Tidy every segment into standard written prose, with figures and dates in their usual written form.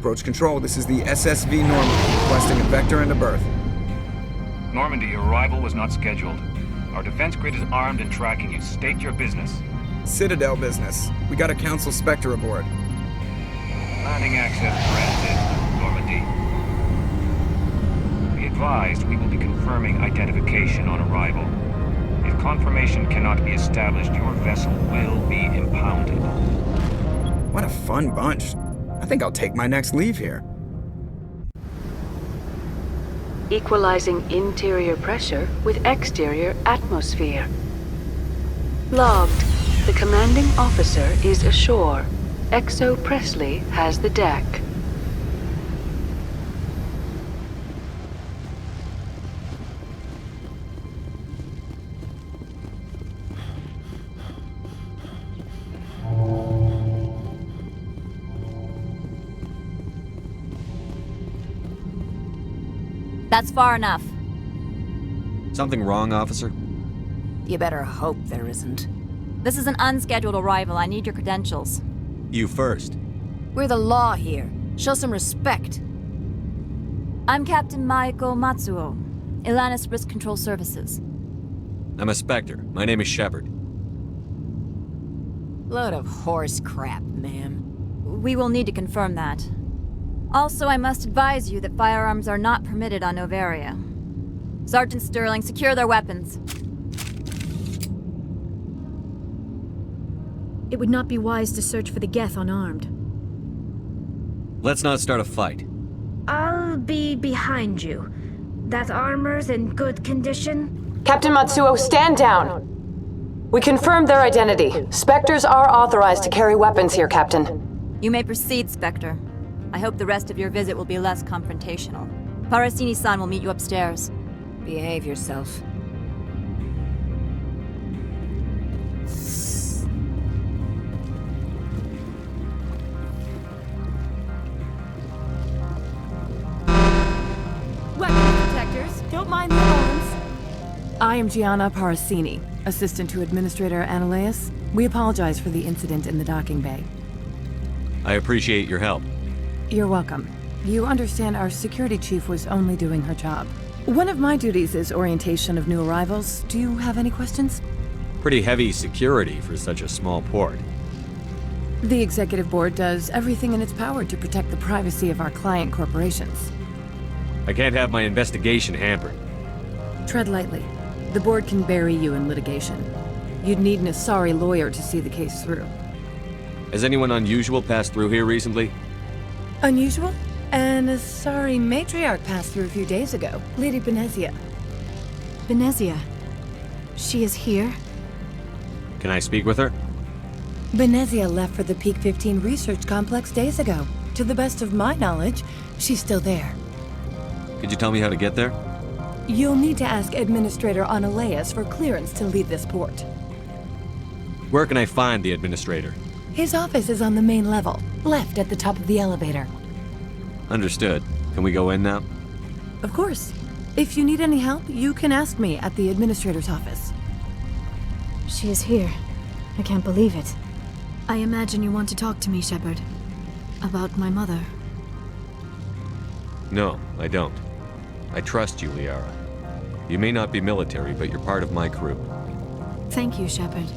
Approach control, this is the SSV Normandy, requesting a vector and a berth. Normandy, your arrival was not scheduled. Our defense grid is armed and tracking you. State your business. Citadel business. We got a Council Spectre aboard. Landing access granted, Normandy. Be advised, we will be confirming identification on arrival. If confirmation cannot be established, your vessel will be impounded. What a fun bunch. I think I'll take my next leave here. Equalizing interior pressure with exterior atmosphere. Logged. The commanding officer is ashore. Exo Presley has the deck. That's far enough. Something wrong, officer? You better hope there isn't. This is an unscheduled arrival. I need your credentials. You first. We're the law here. Show some respect. I'm Captain Maiko Matsuo, Ilanis Risk Control Services. I'm a Spectre. My name is Shepard. Load of horse crap, ma'am. We will need to confirm that. Also, I must advise you that firearms are not permitted on Noveria. Sergeant Sterling, secure their weapons. It would not be wise to search for the Geth unarmed. Let's not start a fight. I'll be behind you. That armor's in good condition? Captain Matsuo, stand down! We confirmed their identity. Spectres are authorized to carry weapons here, Captain. You may proceed, Spectre. I hope the rest of your visit will be less confrontational. Parasini-san will meet you upstairs. Behave yourself. Weapons detectors, don't mind the alarms. I am Gianna Parasini, assistant to Administrator Analeas. We apologize for the incident in the docking bay. I appreciate your help. You're welcome. You understand our security chief was only doing her job. One of my duties is orientation of new arrivals. Do you have any questions? Pretty heavy security for such a small port. The executive board does everything in its power to protect the privacy of our client corporations. I can't have my investigation hampered. Tread lightly. The board can bury you in litigation. You'd need an Asari lawyer to see the case through. Has anyone unusual passed through here recently? Unusual? An Asari matriarch passed through a few days ago. Lady Benezia. Benezia. She is here? Can I speak with her? Benezia left for the Peak 15 research complex days ago. To the best of my knowledge, she's still there. Could you tell me how to get there? You'll need to ask Administrator Analeas for clearance to leave this port. Where can I find the administrator? His office is on the main level, left at the top of the elevator. Understood. Can we go in now? Of course. If you need any help, you can ask me at the administrator's office. She is here. I can't believe it. I imagine you want to talk to me, Shepard. About my mother. No, I don't. I trust you, Liara. You may not be military, but you're part of my crew. Thank you, Shepard.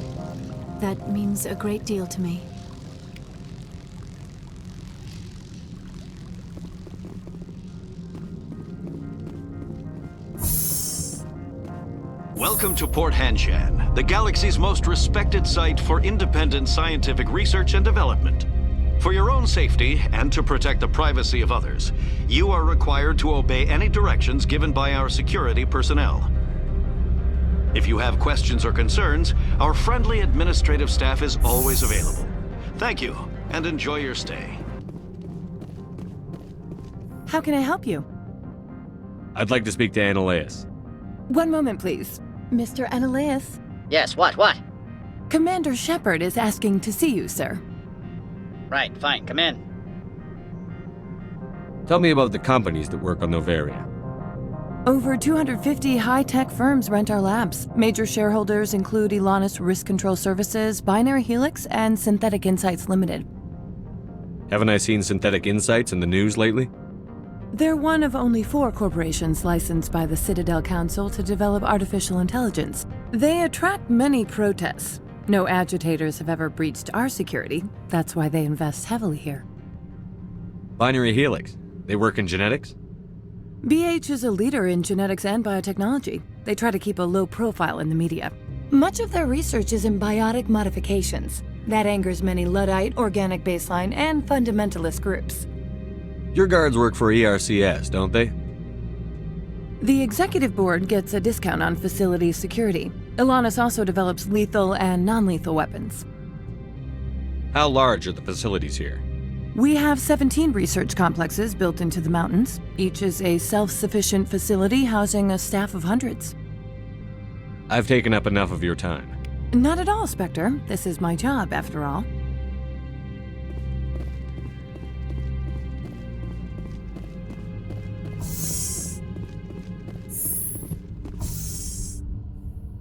That means a great deal to me. Welcome to Port Hanshan, the galaxy's most respected site for independent scientific research and development. For your own safety and to protect the privacy of others, you are required to obey any directions given by our security personnel. If you have questions or concerns, our friendly administrative staff is always available. Thank you, and enjoy your stay. How can I help you? I'd like to speak to Analeas. One moment, please. Mr. Analeas? Yes, what? Commander Shepard is asking to see you, sir. Right, fine, come in. Tell me about the companies that work on Noveria. Over 250 high-tech firms rent our labs. Major shareholders include Ilanis Risk Control Services, Binary Helix, and Synthetic Insights Limited. Haven't I seen Synthetic Insights in the news lately? They're one of only 4 corporations licensed by the Citadel Council to develop artificial intelligence. They attract many protests. No agitators have ever breached our security. That's why they invest heavily here. Binary Helix. They work in genetics? BH is a leader in genetics and biotechnology. They try to keep a low profile in the media. Much of their research is in biotic modifications. That angers many Luddite, organic baseline, and fundamentalist groups. Your guards work for ERCS, don't they? The executive board gets a discount on facility security. Ilanis also develops lethal and non-lethal weapons. How large are the facilities here? We have 17 research complexes built into the mountains. Each is a self-sufficient facility housing a staff of hundreds. I've taken up enough of your time. Not at all, Spectre. This is my job, after all.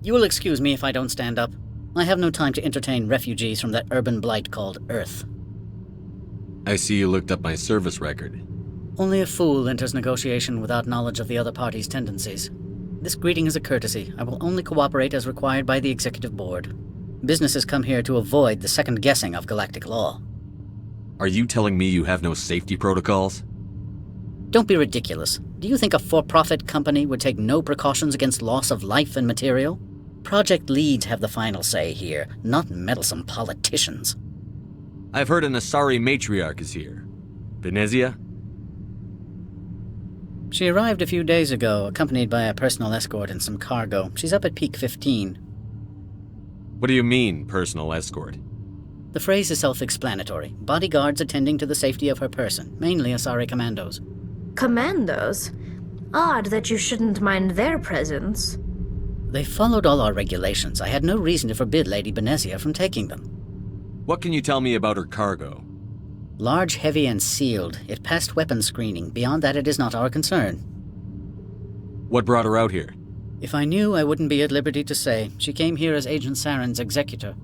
You will excuse me if I don't stand up. I have no time to entertain refugees from that urban blight called Earth. I see you looked up my service record. Only a fool enters negotiation without knowledge of the other party's tendencies. This greeting is a courtesy. I will only cooperate as required by the executive board. Businesses come here to avoid the second guessing of galactic law. Are you telling me you have no safety protocols? Don't be ridiculous. Do you think a for-profit company would take no precautions against loss of life and material? Project leads have the final say here, not meddlesome politicians. I've heard an Asari Matriarch is here. Benezia? She arrived a few days ago, accompanied by a personal escort and some cargo. She's up at peak 15. What do you mean, personal escort? The phrase is self-explanatory. Bodyguards attending to the safety of her person, mainly Asari commandos. Commandos? Odd that you shouldn't mind their presence. They followed all our regulations. I had no reason to forbid Lady Benezia from taking them. What can you tell me about her cargo? Large, heavy, and sealed. It passed weapons screening. Beyond that, it is not our concern. What brought her out here? If I knew, I wouldn't be at liberty to say. She came here as Agent Saren's executor.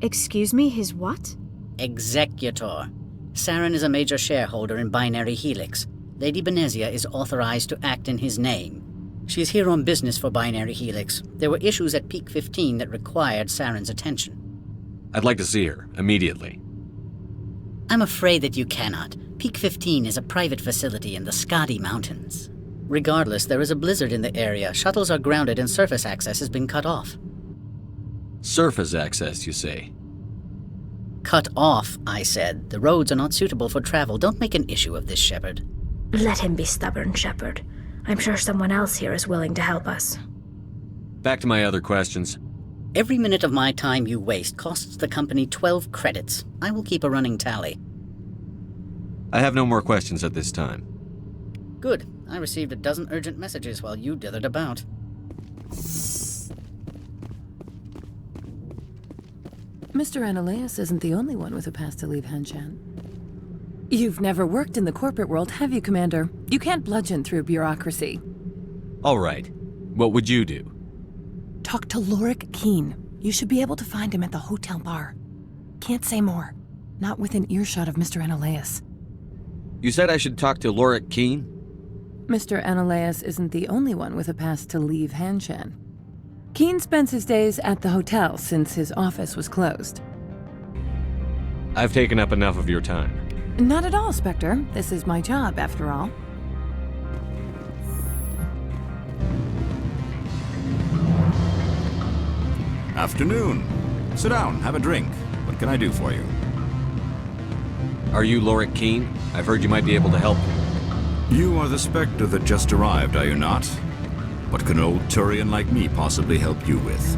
Excuse me, his what? Executor. Saren is a major shareholder in Binary Helix. Lady Benezia is authorized to act in his name. She's here on business for Binary Helix. There were issues at Peak 15 that required Saren's attention. I'd like to see her, immediately. I'm afraid that you cannot. Peak 15 is a private facility in the Skadi Mountains. Regardless, there is a blizzard in the area. Shuttles are grounded and surface access has been cut off. Surface access, you say? Cut off, I said. The roads are not suitable for travel. Don't make an issue of this, Shepard. Let him be stubborn, Shepard. I'm sure someone else here is willing to help us. Back to my other questions. Every minute of my time you waste costs the company 12 credits. I will keep a running tally. I have no more questions at this time. Good. I received a dozen urgent messages while you dithered about. Mr. Ananias isn't the only one with a past to leave Hanshan. You've never worked in the corporate world, have you, Commander? You can't bludgeon through bureaucracy. All right. What would you do? Talk to Liara Queen. You should be able to find him at the hotel bar. Can't say more. Not within earshot of Mr. Ananias. You said I should talk to Liara Queen? Mr. Ananias isn't the only one with a past to leave Hanshan. Keen spends his days at the hotel since his office was closed. I've taken up enough of your time. Not at all, Spectre. This is my job, after all. Afternoon. Sit down, have a drink. What can I do for you? Are you Liara Queen? I've heard you might be able to help me. You are the Spectre that just arrived, are you not? What can an old Turian like me possibly help you with?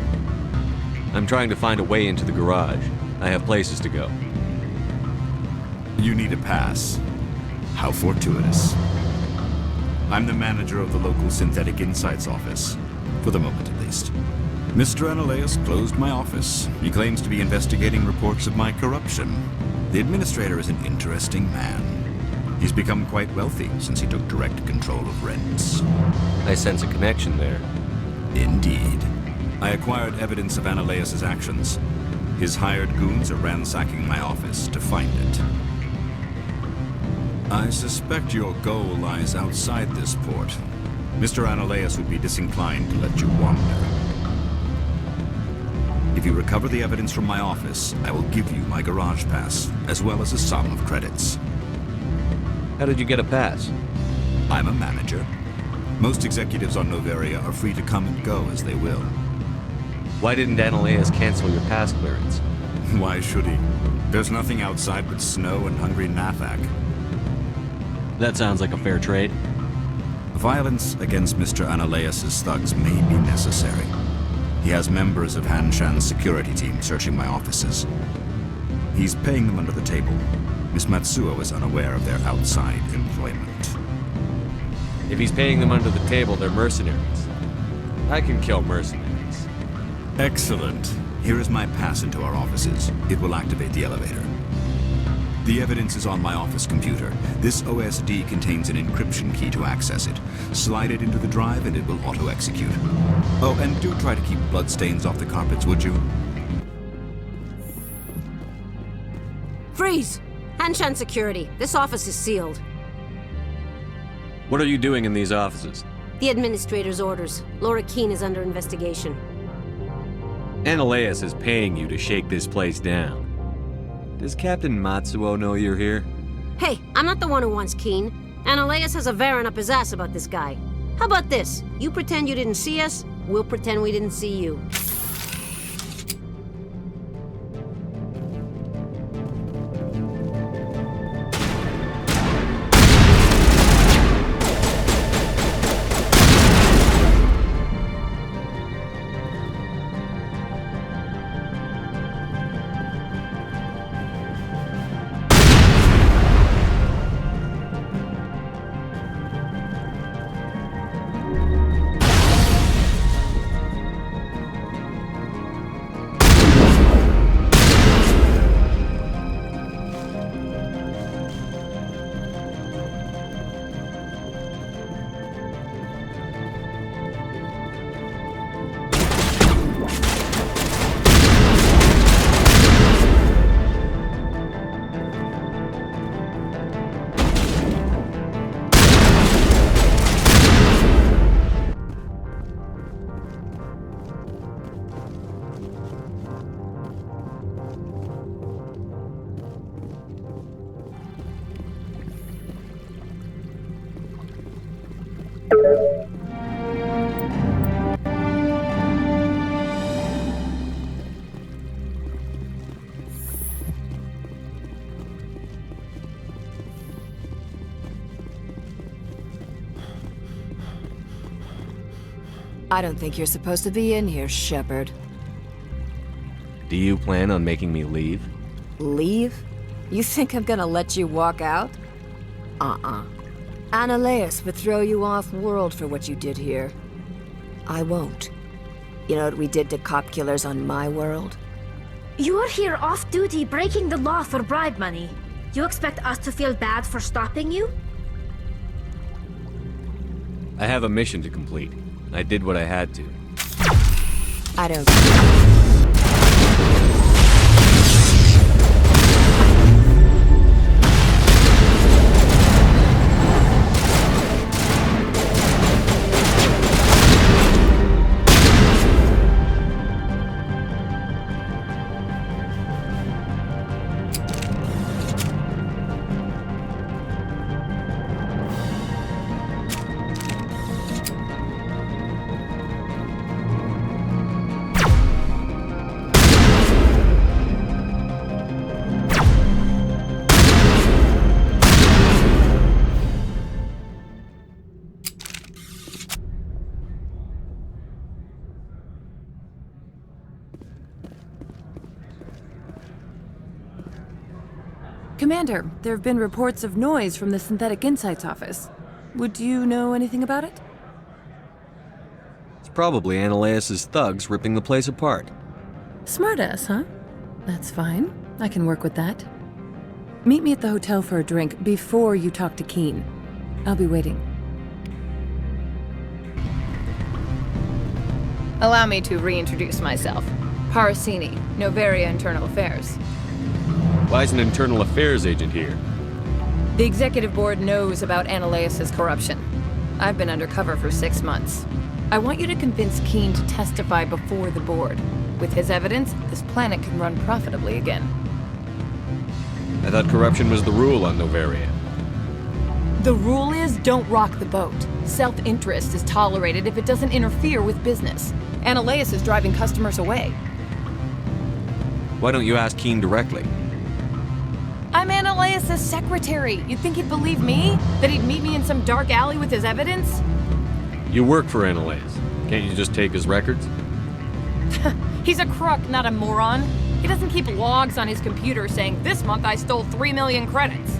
I'm trying to find a way into the garage. I have places to go. You need a pass. How fortuitous. I'm the manager of the local Synthetic Insights office. For the moment, at least. Mr. Ananias closed my office. He claims to be investigating reports of my corruption. The administrator is an interesting man. He's become quite wealthy since he took direct control of rents. I sense a connection there. Indeed. I acquired evidence of Ananias' actions. His hired goons are ransacking my office to find it. I suspect your goal lies outside this port. Mr. Analeas would be disinclined to let you wander. If you recover the evidence from my office, I will give you my garage pass, as well as a sum of credits. How did you get a pass? I'm a manager. Most executives on Noveria are free to come and go as they will. Why didn't Analeas cancel your pass clearance? Why should he? There's nothing outside but snow and hungry Nathak. That sounds like a fair trade. Violence against Mr. Analeas' thugs may be necessary. He has members of Hanshan's security team searching my offices. He's paying them under the table. Miss Matsuo is unaware of their outside employment. If he's paying them under the table, they're mercenaries. I can kill mercenaries. Excellent. Here is my pass into our offices. It will activate the elevator. The evidence is on my office computer. This OSD contains an encryption key to access it. Slide it into the drive and it will auto-execute. Oh, and do try to keep bloodstains off the carpets, would you? Freeze! Hanshan security. This office is sealed. What are you doing in these offices? The administrator's orders. Laura Queen is under investigation. Analeas is paying you to shake this place down. Does Captain Matsuo know you're here? Hey, I'm not the one who wants Queen. Analeas has a Varen up his ass about this guy. How about this? You pretend you didn't see us, we'll pretend we didn't see you. I don't think you're supposed to be in here, Shepard. Do you plan on making me leave? Leave? You think I'm gonna let you walk out? Analeas would throw you off-world for what you did here. I won't. You know what we did to cop killers on my world? You're here off-duty breaking the law for bribe money. You expect us to feel bad for stopping you? I have a mission to complete. I did what I had to. I don't... Commander, there have been reports of noise from the Synthetic Insights office. Would you know anything about it? It's probably Analeas' thugs ripping the place apart. Smartass, huh? That's fine. I can work with that. Meet me at the hotel for a drink before you talk to Queen. I'll be waiting. Allow me to reintroduce myself. Parasini, Noveria Internal Affairs. Why is an internal affairs agent here? The executive board knows about Ananias' corruption. I've been undercover for 6 months. I want you to convince Keen to testify before the board. With his evidence, this planet can run profitably again. I thought corruption was the rule on Noveria. The rule is don't rock the boat. Self-interest is tolerated if it doesn't interfere with business. Ananias is driving customers away. Why don't you ask Keen directly? I'm Ananias' secretary. You'd think he'd believe me? That he'd meet me in some dark alley with his evidence? You work for Ananias. Can't you just take his records? He's a crook, not a moron. He doesn't keep logs on his computer saying, this month I stole 3 million credits.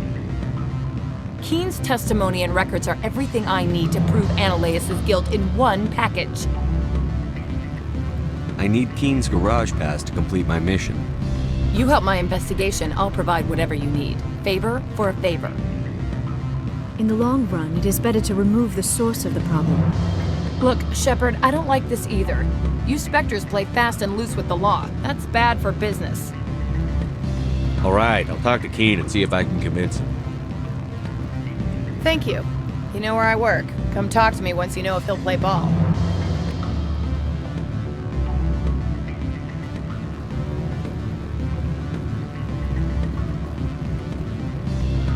Keen's testimony and records are everything I need to prove Ananias' guilt in one package. I need Keen's garage pass to complete my mission. You help my investigation, I'll provide whatever you need. Favor for a favor. In the long run, it is better to remove the source of the problem. Look, Shepard, I don't like this either. You Spectres play fast and loose with the law. That's bad for business. All right, I'll talk to Keen and see if I can convince him. Thank you. You know where I work. Come talk to me once you know if he'll play ball.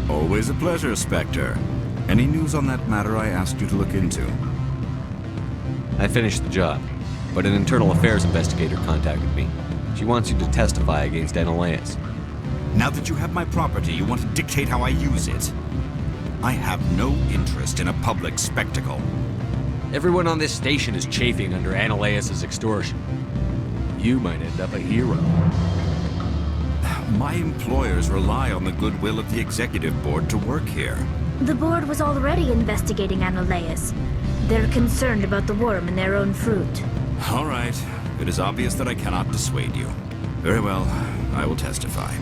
Always a pleasure, Spectre. Any news on that matter I asked you to look into? I finished the job, but an internal affairs investigator contacted me. She wants you to testify against Ananias. Now that you have my property, you want to dictate how I use it. I have no interest in a public spectacle. Everyone on this station is chafing under Ananias' extortion. You might end up a hero. My employers rely on the goodwill of the executive board to work here. The board was already investigating Ananias. They're concerned about the worm in their own fruit. All right. It is obvious that I cannot dissuade you. Very well. I will testify.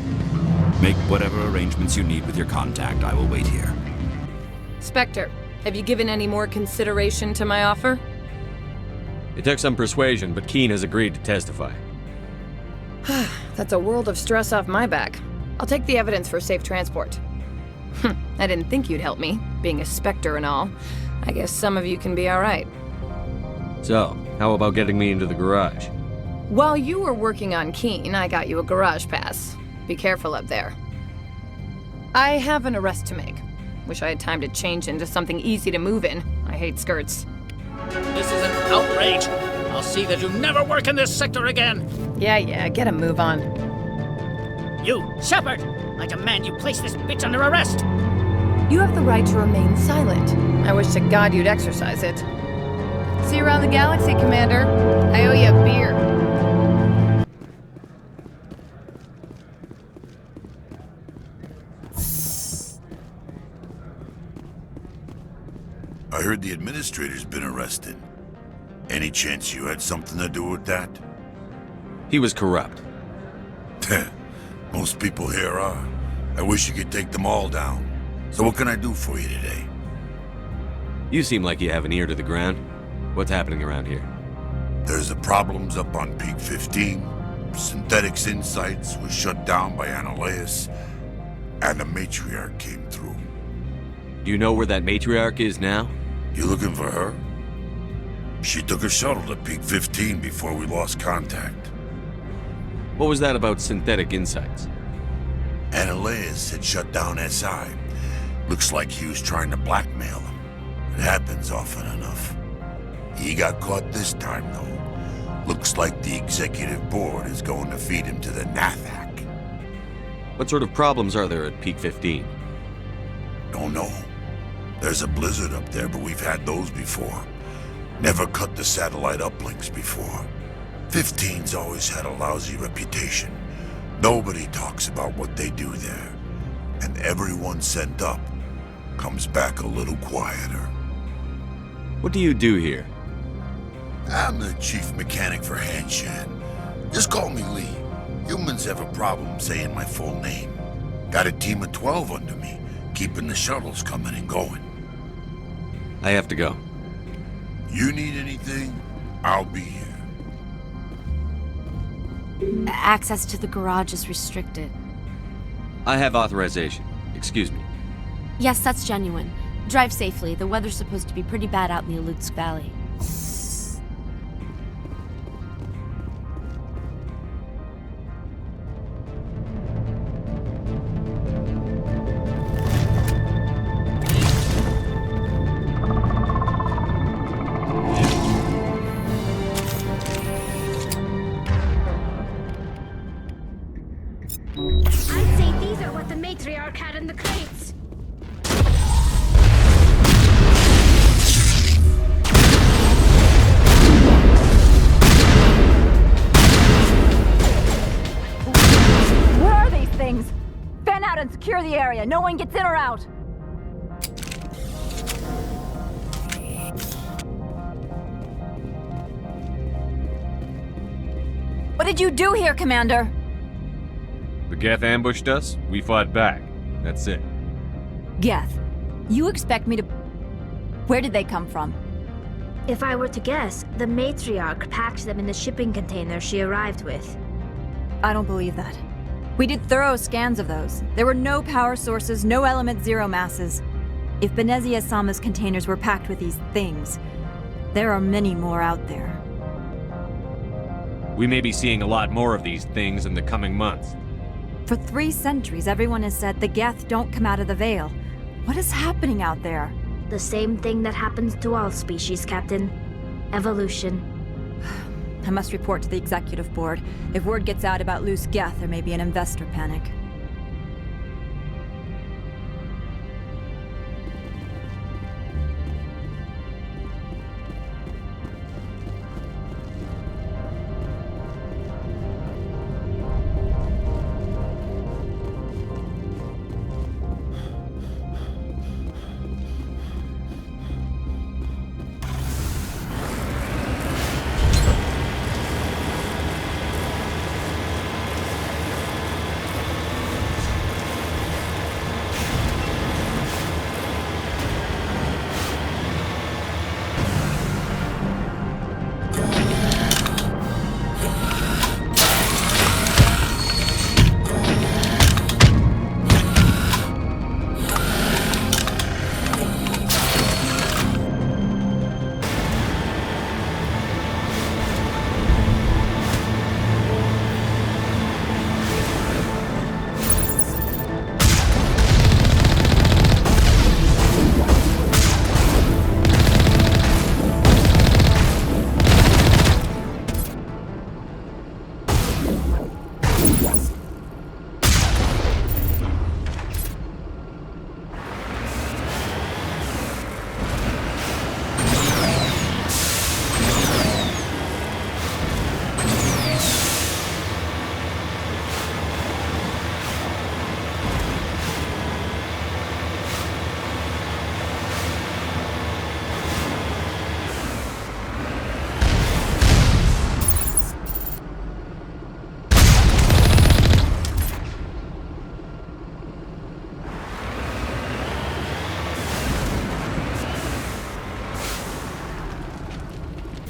Make whatever arrangements you need with your contact. I will wait here. Spectre, have you given any more consideration to my offer? It took some persuasion, but Keen has agreed to testify. That's a world of stress off my back. I'll take the evidence for safe transport. I didn't think you'd help me, being a Spectre and all. I guess some of you can be alright. So, how about getting me into the garage? While you were working on Keen, I got you a garage pass. Be careful up there. I have an arrest to make. Wish I had time to change into something easy to move in. I hate skirts. This is an outrage. I'll see that you never work in this sector again. Yeah, get a move on. You, Shepard! I demand you place this bitch under arrest! You have the right to remain silent. I wish to God you'd exercise it. See you around the galaxy, Commander. I owe you a beer. I heard the administrator's been arrested. Any chance you had something to do with that? He was corrupt. Most people here are. I wish you could take them all down. So what can I do for you today? You seem like you have an ear to the ground. What's happening around here? There's the problems up on Peak 15. Synthetics Insights was shut down by Ananias. And the Matriarch came through. Do you know where that Matriarch is now? You looking for her? She took a shuttle to Peak 15 before we lost contact. What was that about Synthetic Insights? Ananias had shut down SI. Looks like he was trying to blackmail him. It happens often enough. He got caught this time, though. Looks like the executive board is going to feed him to the Nathak. What sort of problems are there at Peak 15? Don't know. There's a blizzard up there, but we've had those before. Never cut the satellite uplinks before. 15's always had a lousy reputation. Nobody talks about what they do there. And everyone sent up comes back a little quieter. What do you do here? I'm the chief mechanic for Hanshan. Just call me Lee. Humans have a problem saying my full name. Got a team of 12 under me, keeping the shuttles coming and going. I have to go. You need anything, I'll be here. Access to the garage is restricted. I have authorization. Excuse me. Yes, that's genuine. Drive safely. The weather's supposed to be pretty bad out in the Alutsk Valley. I'd say these are what the Matriarch had in the crates. What are these things? Fan out and secure the area. No one gets in or out. What did you do here, Commander? The Geth ambushed us, we fought back. That's it. Geth, you expect me to... Where did they come from? If I were to guess, the Matriarch packed them in the shipping container she arrived with. I don't believe that. We did thorough scans of those. There were no power sources, no element zero masses. If Benezia Sama's containers were packed with these things, there are many more out there. We may be seeing a lot more of these things in the coming months. For 3 centuries, everyone has said the Geth don't come out of the Veil. What is happening out there? The same thing that happens to all species, Captain. Evolution. I must report to the Executive Board. If word gets out about loose Geth, there may be an investor panic.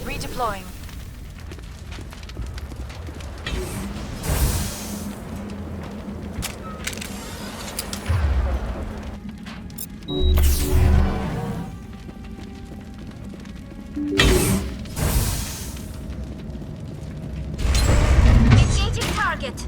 Redeploying. Engaging target.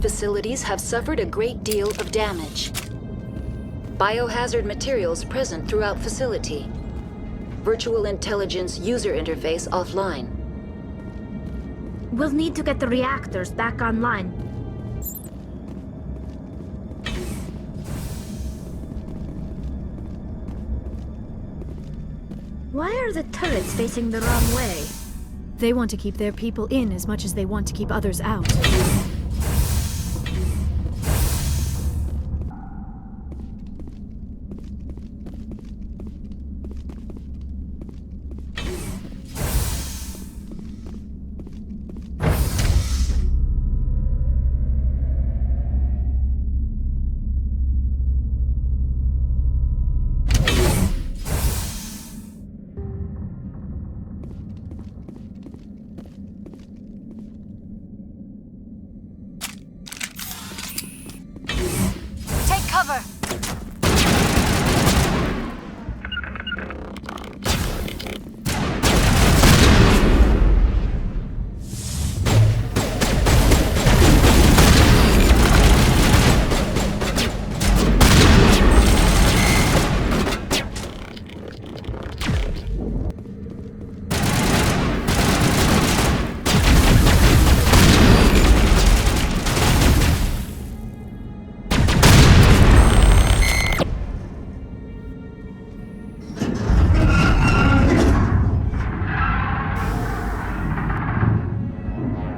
Facilities have suffered a great deal of damage. Biohazard materials present throughout facility. Virtual intelligence user interface offline. We'll need to get the reactors back online. Why are the turrets facing the wrong way? They want to keep their people in as much as they want to keep others out. Cover!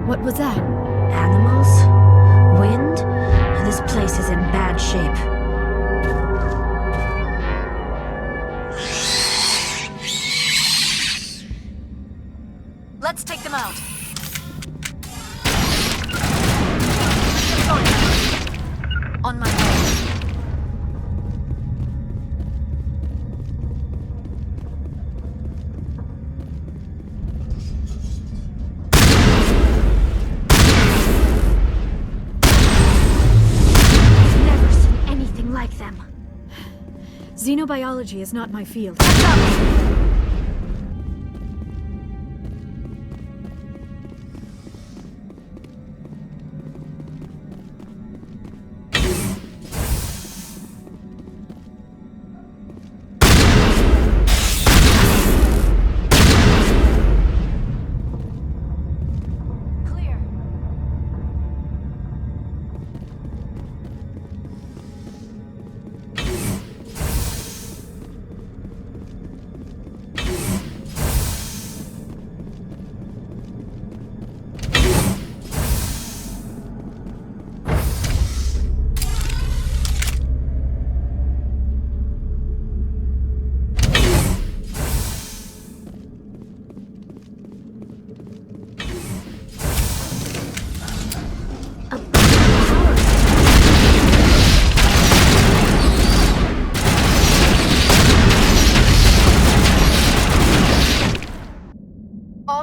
What was that? Animals? Wind? This place is in bad shape. Let's take them out. On my way. Like them. Xenobiology is not my field.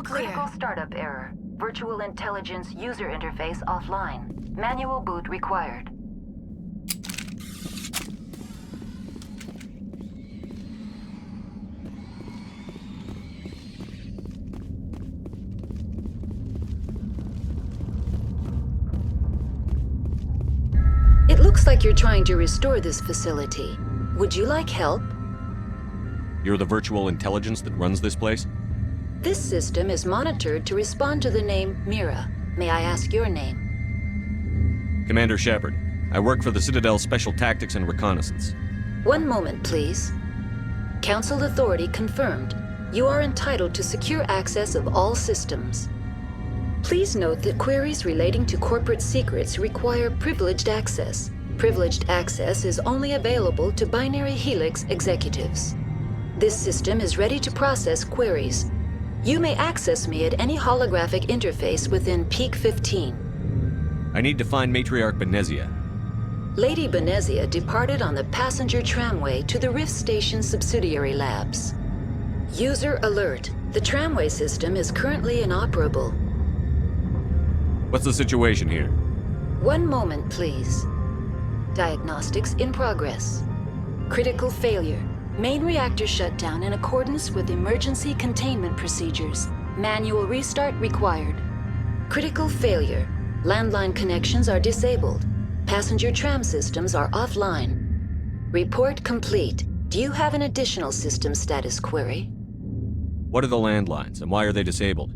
Critical startup error. Virtual intelligence user interface offline. Manual boot required. It looks like you're trying to restore this facility. Would you like help? You're the virtual intelligence that runs this place? This system is monitored to respond to the name Mira. May I ask your name? Commander Shepard. I work for the Citadel Special Tactics and Reconnaissance. One moment, please. Council authority confirmed. You are entitled to secure access of all systems. Please note that queries relating to corporate secrets require privileged access. Privileged access is only available to Binary Helix executives. This system is ready to process queries. You may access me at any holographic interface within Peak 15. I need to find Matriarch Benezia. Lady Benezia departed on the passenger tramway to the Rift Station subsidiary labs. User alert. The tramway system is currently inoperable. What's the situation here? One moment, please. Diagnostics in progress. Critical failure. Main reactor shut down in accordance with emergency containment procedures. Manual restart required. Critical failure. Landline connections are disabled. Passenger tram systems are offline. Report complete. Do you have an additional system status query? What are the landlines, and why are they disabled?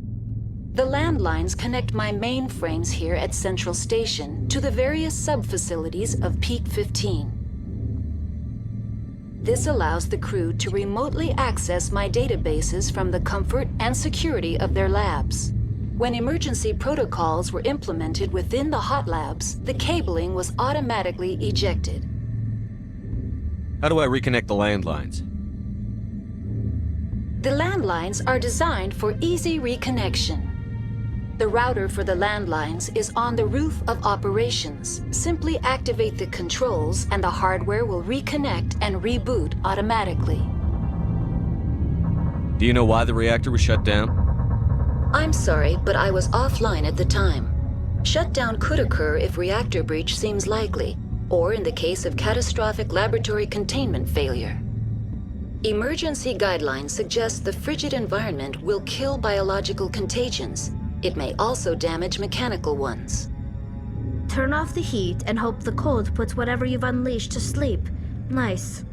The landlines connect my mainframes here at Central Station to the various sub-facilities of Peak 15. This allows the crew to remotely access my databases from the comfort and security of their labs. When emergency protocols were implemented within the hot labs, the cabling was automatically ejected. How do I reconnect the landlines? The landlines are designed for easy reconnection. The router for the landlines is on the roof of operations. Simply activate the controls and the hardware will reconnect and reboot automatically. Do you know why the reactor was shut down? I'm sorry, but I was offline at the time. Shutdown could occur if reactor breach seems likely, or in the case of catastrophic laboratory containment failure. Emergency guidelines suggest the frigid environment will kill biological contagions. It may also damage mechanical ones. Turn off the heat and hope the cold puts whatever you've unleashed to sleep. Nice.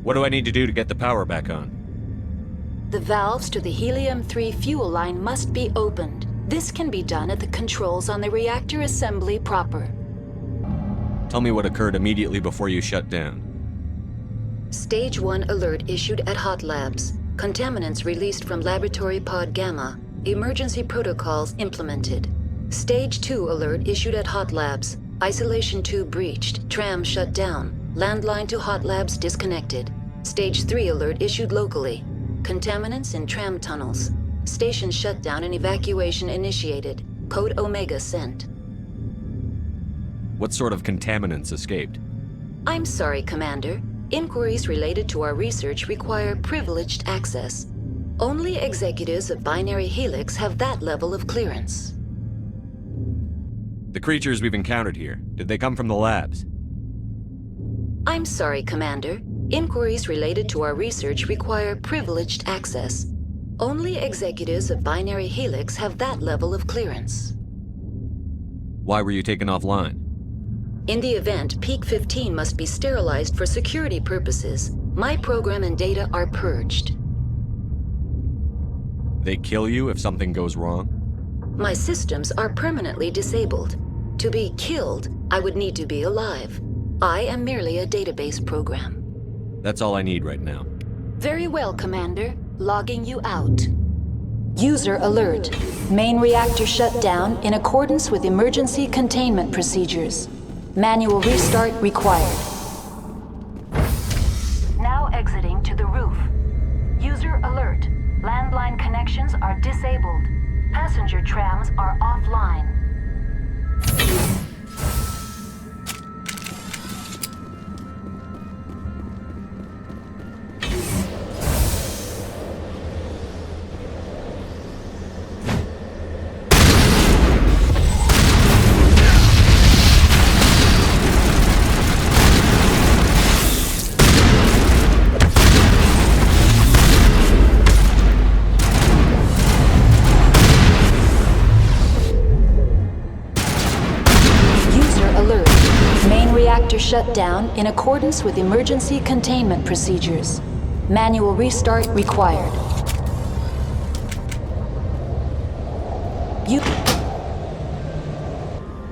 What do I need to do to get the power back on? The valves to the helium-3 fuel line must be opened. This can be done at the controls on the reactor assembly proper. Tell me what occurred immediately before you shut down. Stage 1 alert issued at Hot Labs. Contaminants released from Laboratory Pod Gamma. Emergency protocols implemented. Stage 2 alert issued at Hot Labs. Isolation tube breached. Tram shut down. Landline to Hot Labs disconnected. Stage 3 alert issued locally. Contaminants in tram tunnels. Station shutdown and evacuation initiated. Code Omega sent. What sort of contaminants escaped? I'm sorry, Commander. Inquiries related to our research require privileged access. Only executives of Binary Helix have that level of clearance. The creatures we've encountered here, did they come from the labs? I'm sorry, Commander. Inquiries related to our research require privileged access. Only executives of Binary Helix have that level of clearance. Why were you taken offline? In the event, Peak 15 must be sterilized for security purposes. My program and data are purged. They kill you if something goes wrong? My systems are permanently disabled. To be killed, I would need to be alive. I am merely a database program. That's all I need right now. Very well, Commander. Logging you out. User alert. Main reactor shut down in accordance with emergency containment procedures. Manual restart required. Now exiting to the roof. User alert. Landline connections are disabled. Passenger trams are offline. Shut down in accordance with emergency containment procedures. Manual restart required.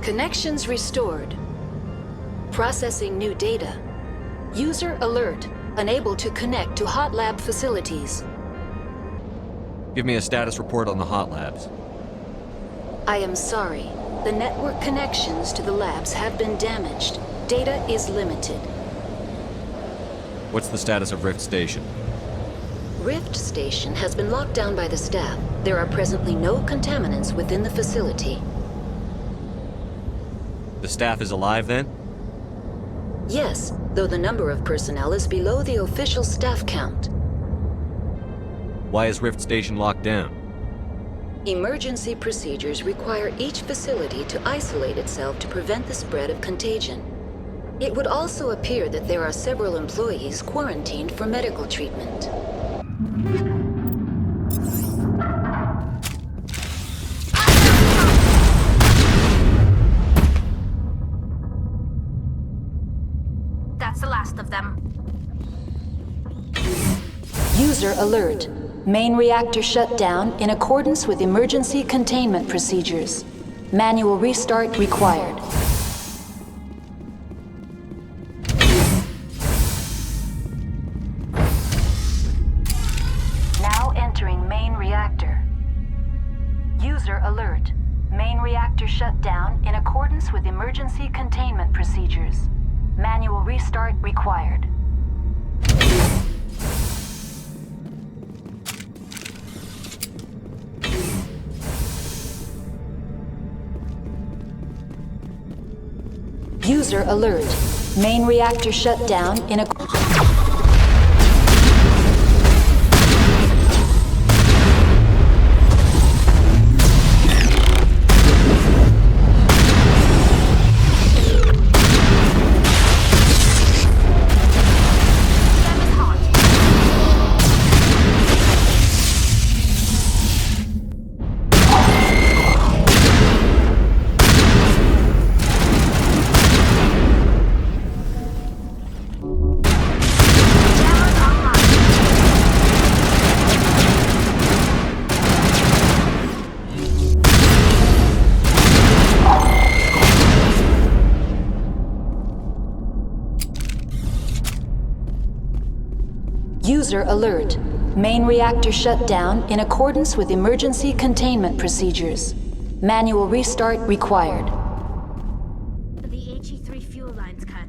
Connections restored. Processing new data. User alert. Unable to connect to Hot Lab facilities. Give me a status report on the Hot Labs. I am sorry. The network connections to the labs have been damaged. Data is limited. What's the status of Rift Station? Rift Station has been locked down by the staff. There are presently no contaminants within the facility. The staff is alive then? Yes, though the number of personnel is below the official staff count. Why is Rift Station locked down? Emergency procedures require each facility to isolate itself to prevent the spread of contagion. It would also appear that there are several employees quarantined for medical treatment. That's the last of them. User alert. Main reactor shut down in accordance with emergency containment procedures. Manual restart required. Now entering main reactor. User alert. Main reactor shut down in accordance with emergency containment procedures. Manual restart required. User alert. Main reactor shut down in a... User alert. Main reactor shut down in accordance with emergency containment procedures. Manual restart required. The HE3 fuel line's cut.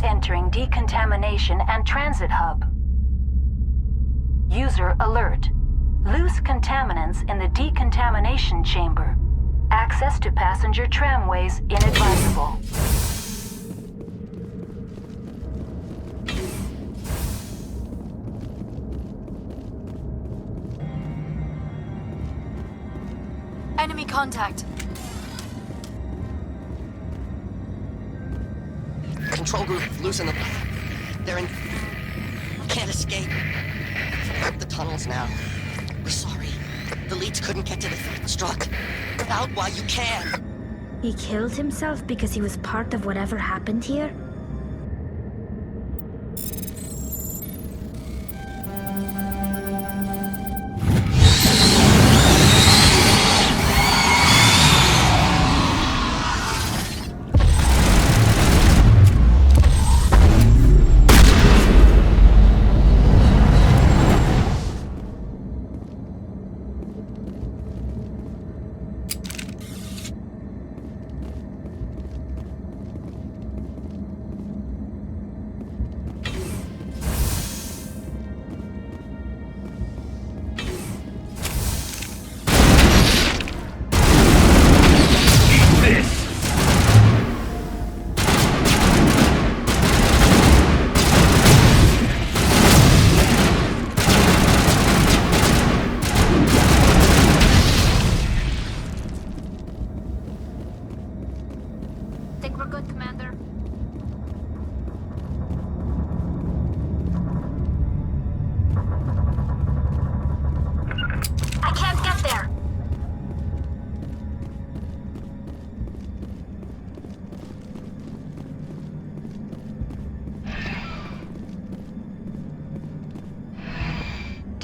Entering decontamination and transit hub. User alert. Loose contaminants in the decontamination chamber. Access to passenger tramways inadvisable. Enemy contact. Control group, loosen them. They're in... Can't escape. Up the tunnels now. We're sorry. The leads couldn't get to the struck. Out while you can. He killed himself because he was part of whatever happened here?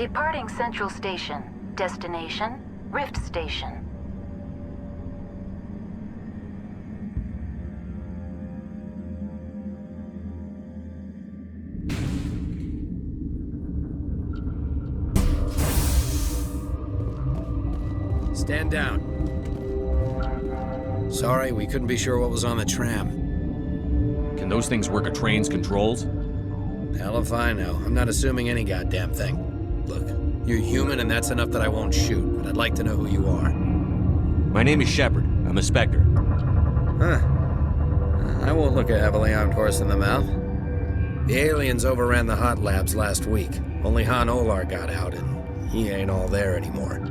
Departing Central Station. Destination, Rift Station. Stand down. Sorry, we couldn't be sure what was on the tram. Can those things work a train's controls? Hell if I know. I'm not assuming any goddamn thing. Look, you're human and that's enough that I won't shoot, but I'd like to know who you are. My name is Shepard. I'm a Spectre. Huh. I won't look a heavily armed horse in the mouth. The aliens overran the hot labs last week. Only Han Olar got out, and he ain't all there anymore.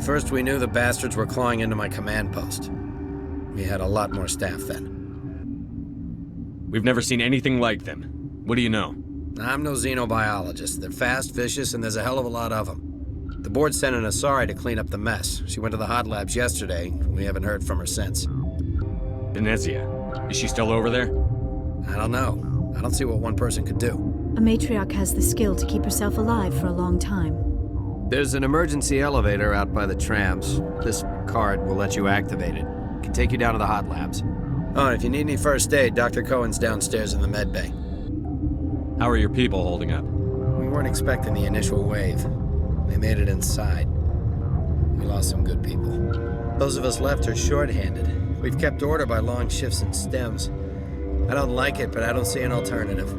First we knew the bastards were clawing into my command post. We had a lot more staff then. We've never seen anything like them. What do you know? I'm no xenobiologist. They're fast, vicious, and there's a hell of a lot of them. The board sent an Asari to clean up the mess. She went to the hot labs yesterday. We haven't heard from her since. Benezia. Is she still over there? I don't know. I don't see what one person could do. A matriarch has the skill to keep herself alive for a long time. There's an emergency elevator out by the trams. This card will let you activate it. It can take you down to the hot labs. Oh, and if you need any first aid, Dr. Cohen's downstairs in the med bay. How are your people holding up? We weren't expecting the initial wave. They made it inside. We lost some good people. Those of us left are short-handed. We've kept order by long shifts and stems. I don't like it, but I don't see an alternative.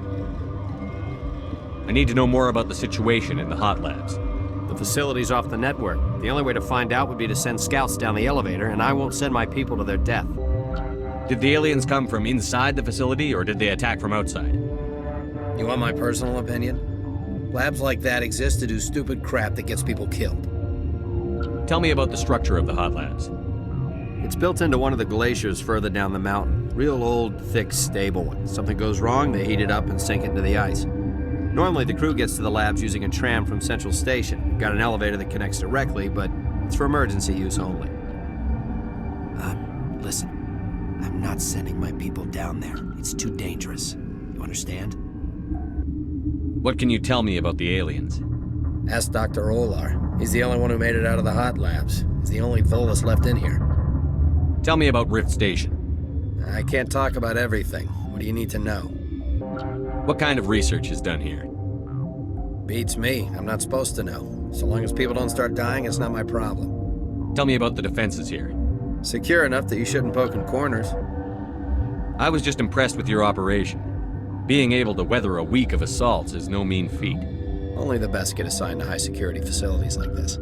I need to know more about the situation in the hot labs. The facility's off the network. The only way to find out would be to send scouts down the elevator, and I won't send my people to their death. Did the aliens come from inside the facility, or did they attack from outside? You want my personal opinion? Labs like that exist to do stupid crap that gets people killed. Tell me about the structure of the hot labs. It's built into one of the glaciers further down the mountain. Real old, thick, stable one. Something goes wrong, they heat it up and sink it into the ice. Normally, the crew gets to the labs using a tram from Central Station. We've got an elevator that connects directly, but it's for emergency use only. Listen. I'm not sending my people down there. It's too dangerous. You understand? What can you tell me about the aliens? Ask Dr. Olar. He's the only one who made it out of the hot labs. He's the only Volus left in here. Tell me about Rift Station. I can't talk about everything. What do you need to know? What kind of research is done here? Beats me. I'm not supposed to know. So long as people don't start dying, it's not my problem. Tell me about the defenses here. Secure enough that you shouldn't poke in corners. I was just impressed with your operation. Being able to weather a week of assaults is no mean feat. Only the best get assigned to high-security facilities like this.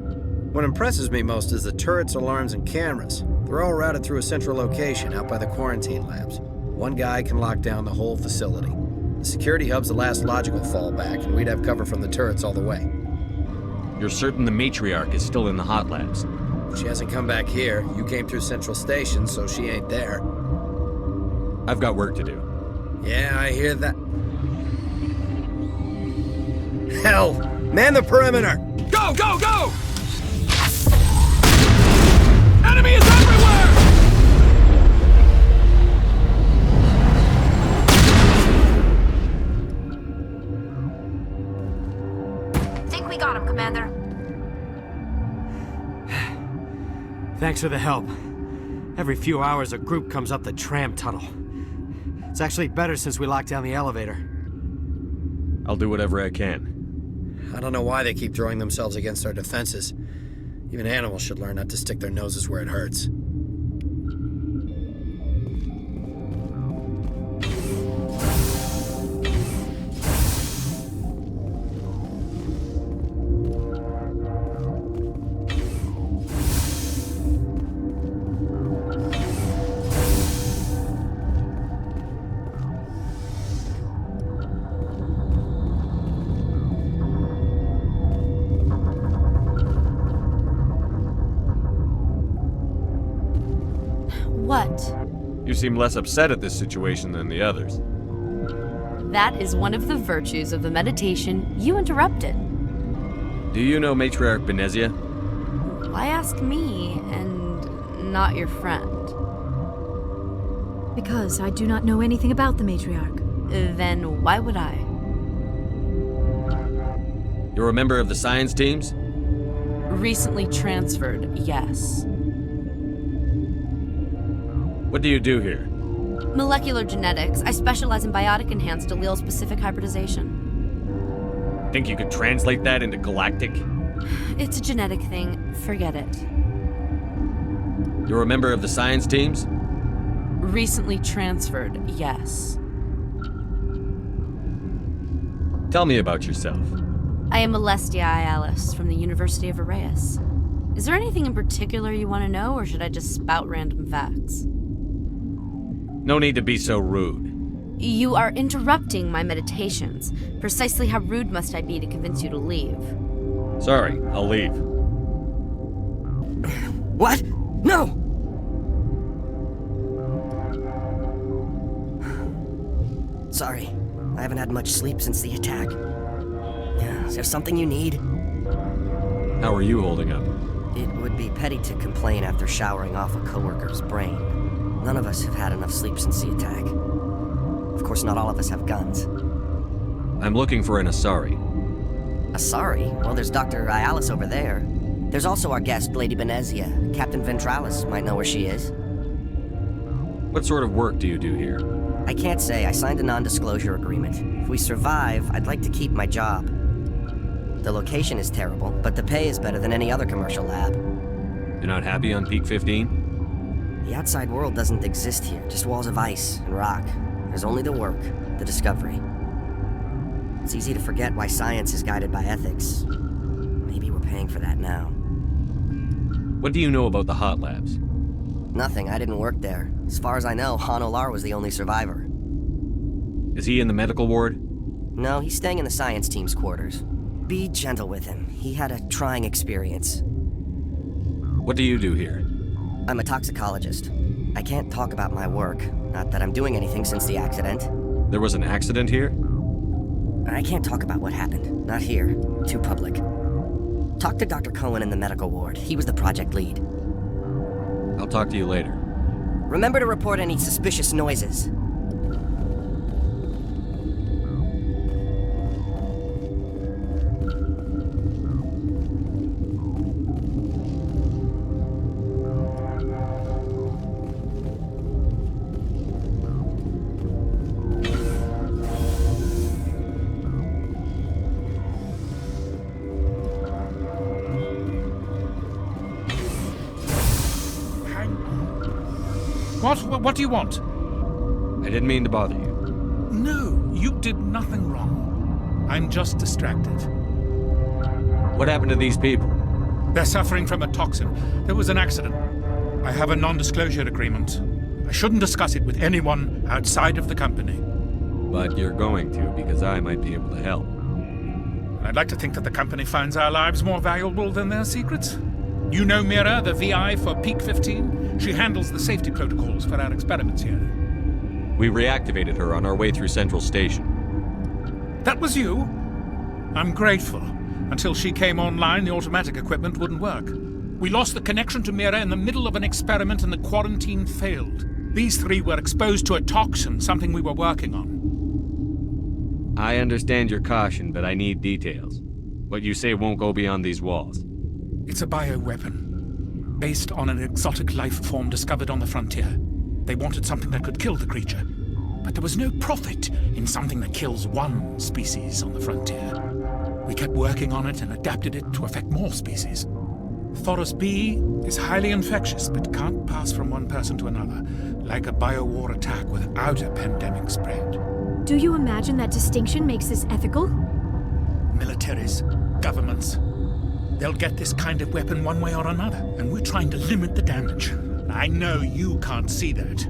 What impresses me most is the turrets, alarms, and cameras. They're all routed through a central location out by the quarantine labs. One guy can lock down the whole facility. The security hub's the last logical fallback, and we'd have cover from the turrets all the way. You're certain the Matriarch is still in the hot labs? She hasn't come back here. You came through Central Station, so she ain't there. I've got work to do. Yeah, I hear that. Hell! Man the perimeter! Go, go, go! Enemy is everywhere! Think we got him, Commander. Thanks for the help. Every few hours, a group comes up the tram tunnel. It's actually better since we locked down the elevator. I'll do whatever I can. I don't know why they keep throwing themselves against our defenses. Even animals should learn not to stick their noses where it hurts. What? You seem less upset at this situation than the others. That is one of the virtues of the meditation you interrupted. Do you know Matriarch Benezia? Why ask me and not your friend? Because I do not know anything about the Matriarch. Then why would I? You're a member of the science teams? Recently transferred, yes. What do you do here? Molecular genetics. I specialize in biotic-enhanced allele-specific hybridization. Think you could translate that into galactic? It's a genetic thing. Forget it. You're a member of the science teams? Recently transferred, yes. Tell me about yourself. I am Celestia Ialis from the University of Arraeus. Is there anything in particular you want to know, or should I just spout random facts? No need to be so rude. You are interrupting my meditations. Precisely how rude must I be to convince you to leave? Sorry, I'll leave. What? No! Sorry, I haven't had much sleep since the attack. Is there something you need? How are you holding up? It would be petty to complain after showering off a coworker's brain. None of us have had enough sleep since the attack. Of course, not all of us have guns. I'm looking for an Asari. Asari? Well, there's Dr. Ialis over there. There's also our guest, Lady Benezia. Captain Ventralis might know where she is. What sort of work do you do here? I can't say. I signed a non-disclosure agreement. If we survive, I'd like to keep my job. The location is terrible, but the pay is better than any other commercial lab. You're not happy on Peak 15? The outside world doesn't exist here, just walls of ice and rock. There's only the work, the discovery. It's easy to forget why science is guided by ethics. Maybe we're paying for that now. What do you know about the hot labs? Nothing, I didn't work there. As far as I know, Han Olar was the only survivor. Is he in the medical ward? No, he's staying in the science team's quarters. Be gentle with him. He had a trying experience. What do you do here? I'm a toxicologist. I can't talk about my work. Not that I'm doing anything since the accident. There was an accident here? I can't talk about what happened. Not here. Too public. Talk to Dr. Cohen in the medical ward. He was the project lead. I'll talk to you later. Remember to report any suspicious noises. What do you want? I didn't mean to bother you. No, you did nothing wrong. I'm just distracted. What happened to these people? They're suffering from a toxin. There was an accident. I have a non-disclosure agreement. I shouldn't discuss it with anyone outside of the company. But you're going to, because I might be able to help. I'd like to think that the company finds our lives more valuable than their secrets. You know Mira, the VI for Peak 15? She handles the safety protocols for our experiments here. We reactivated her on our way through Central Station. That was you? I'm grateful. Until she came online, the automatic equipment wouldn't work. We lost the connection to Mira in the middle of an experiment and the quarantine failed. These three were exposed to a toxin, something we were working on. I understand your caution, but I need details. What you say won't go beyond these walls. It's a bioweapon, based on an exotic life form discovered on the frontier. They wanted something that could kill the creature, but there was no profit in something that kills one species on the frontier. We kept working on it and adapted it to affect more species. Thoros B is highly infectious, but can't pass from one person to another, like a biowar attack without a pandemic spread. Do you imagine that distinction makes this ethical? Militaries, governments, they'll get this kind of weapon one way or another, and we're trying to limit the damage. I know you can't see that.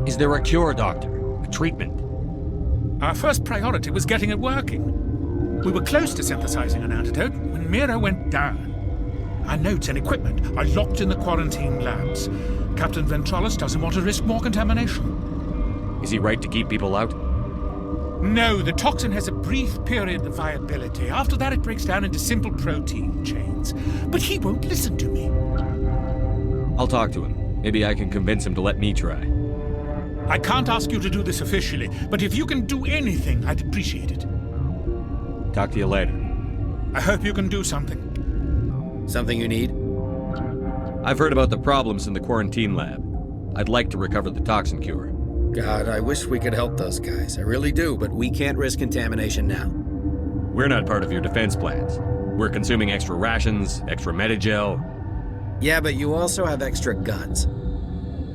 Is there a cure, Doctor? A treatment? Our first priority was getting it working. We were close to synthesizing an antidote when Mira went down. Our notes and equipment are locked in the quarantine labs. Captain Ventralis doesn't want to risk more contamination. Is he right to keep people out? No, the toxin has a brief period of viability. After that, it breaks down into simple protein chains. But he won't listen to me. I'll talk to him. Maybe I can convince him to let me try. I can't ask you to do this officially, but if you can do anything, I'd appreciate it. Talk to you later. I hope you can do something. Something you need? I've heard about the problems in the quarantine lab. I'd like to recover the toxin cure. God, I wish we could help those guys. I really do, but we can't risk contamination now. We're not part of your defense plans. We're consuming extra rations, extra Medigel. Yeah, but you also have extra guns.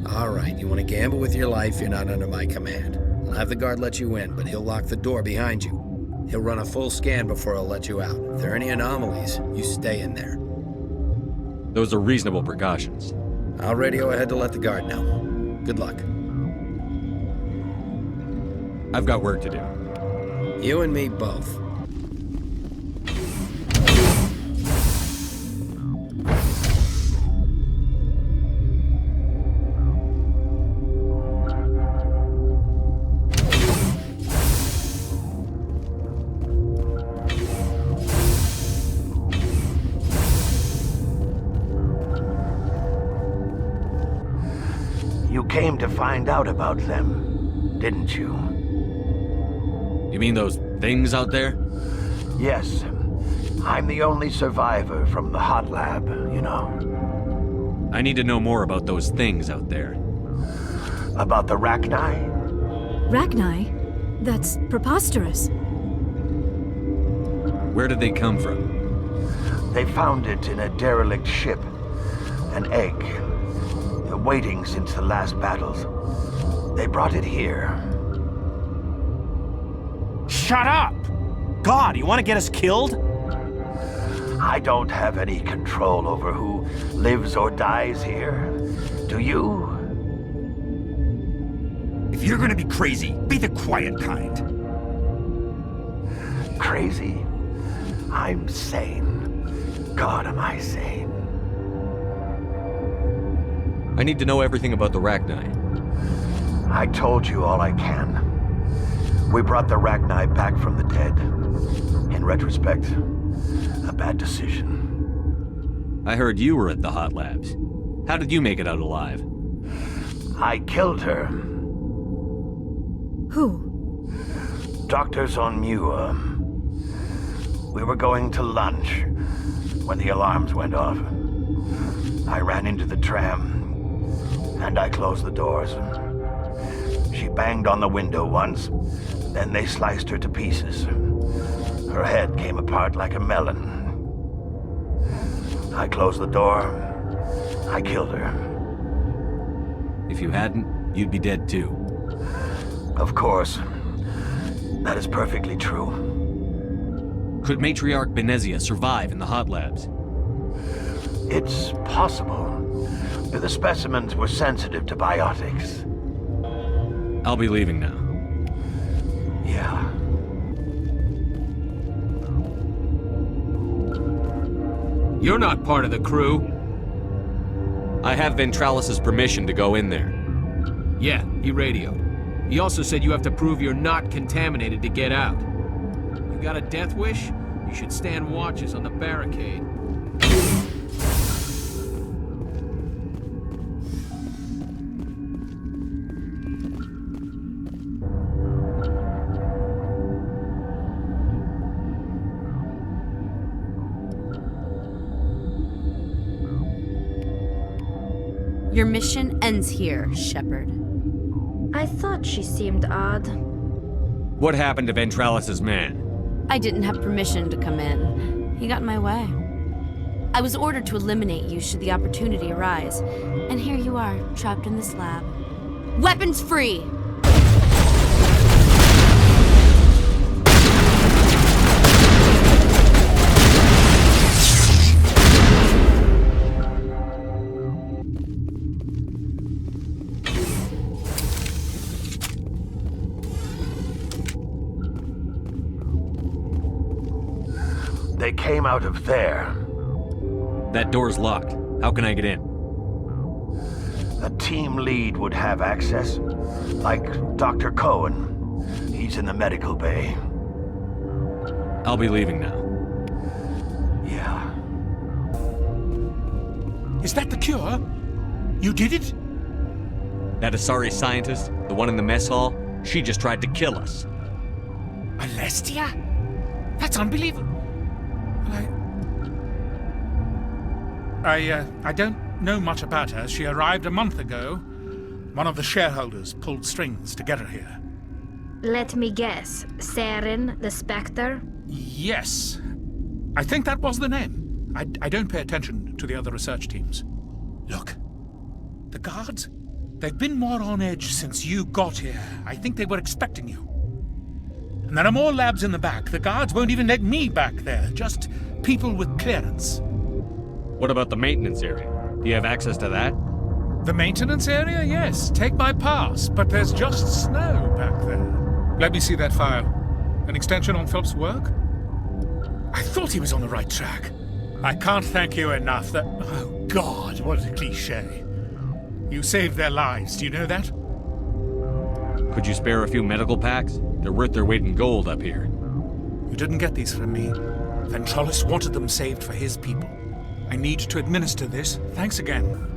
All right, you want to gamble with your life, you're not under my command. I'll have the guard let you in, but he'll lock the door behind you. He'll run a full scan before he'll let you out. If there are any anomalies, you stay in there. Those are reasonable precautions. I'll radio ahead to let the guard know. Good luck. I've got work to do. You and me both. You came to find out about them, didn't you? You mean those things out there? Yes. I'm the only survivor from the hot lab, you know. I need to know more about those things out there. About the Rachni? Rachni? That's preposterous. Where did they come from? They found it in a derelict ship. An egg. Waiting since the last battles. They brought it here. Shut up! God, you want to get us killed? I don't have any control over who lives or dies here. Do you? If you're gonna be crazy, be the quiet kind. Crazy? I'm sane. God, am I sane. I need to know everything about the Rachni. I told you all I can. We brought the Rachni back from the dead. In retrospect, a bad decision. I heard you were at the hot labs. How did you make it out alive? I killed her. Who? Doctors on Muir. We were going to lunch when the alarms went off. I ran into the tram. And I closed the doors. She banged on the window once, then they sliced her to pieces. Her head came apart like a melon. I closed the door. I killed her. If you hadn't, you'd be dead too. Of course. That is perfectly true. Could Matriarch Benezia survive in the hot labs? It's possible. The specimens were sensitive to biotics. I'll be leaving now. Yeah. You're not part of the crew. I have Ventralis's permission to go in there. Yeah, he radioed. He also said you have to prove you're not contaminated to get out. You got a death wish? You should stand watches on the barricade. Your mission ends here, Shepard. I thought she seemed odd. What happened to Ventralis's man? I didn't have permission to come in. He got in my way. I was ordered to eliminate you should the opportunity arise. And here you are, trapped in this lab. Weapons free! They came out of there. That door's locked. How can I get in? A team lead would have access. Like Dr. Cohen. He's in the medical bay. I'll be leaving now. Yeah. Is that the cure? You did it? That Asari scientist, the one in the mess hall, she just tried to kill us. Alestia? That's unbelievable. I don't know much about her. She arrived a month ago. One of the shareholders pulled strings to get her here. Let me guess. Saren, the Spectre? Yes. I think that was the name. I don't pay attention to the other research teams. Look. The guards? They've been more on edge since you got here. I think they were expecting you. And there are more labs in the back. The guards won't even let me back there. Just people with clearance. What about the maintenance area? Do you have access to that? The maintenance area? Yes. Take my pass. But there's just snow back there. Let me see that file. An extension on Philip's work? I thought he was on the right track. I can't thank you enough. Oh, God, what a cliché. You saved their lives. Do you know that? Could you spare a few medical packs? They're worth their weight in gold up here. You didn't get these from me. Ventrolus wanted them saved for his people. I need to administer this. Thanks again.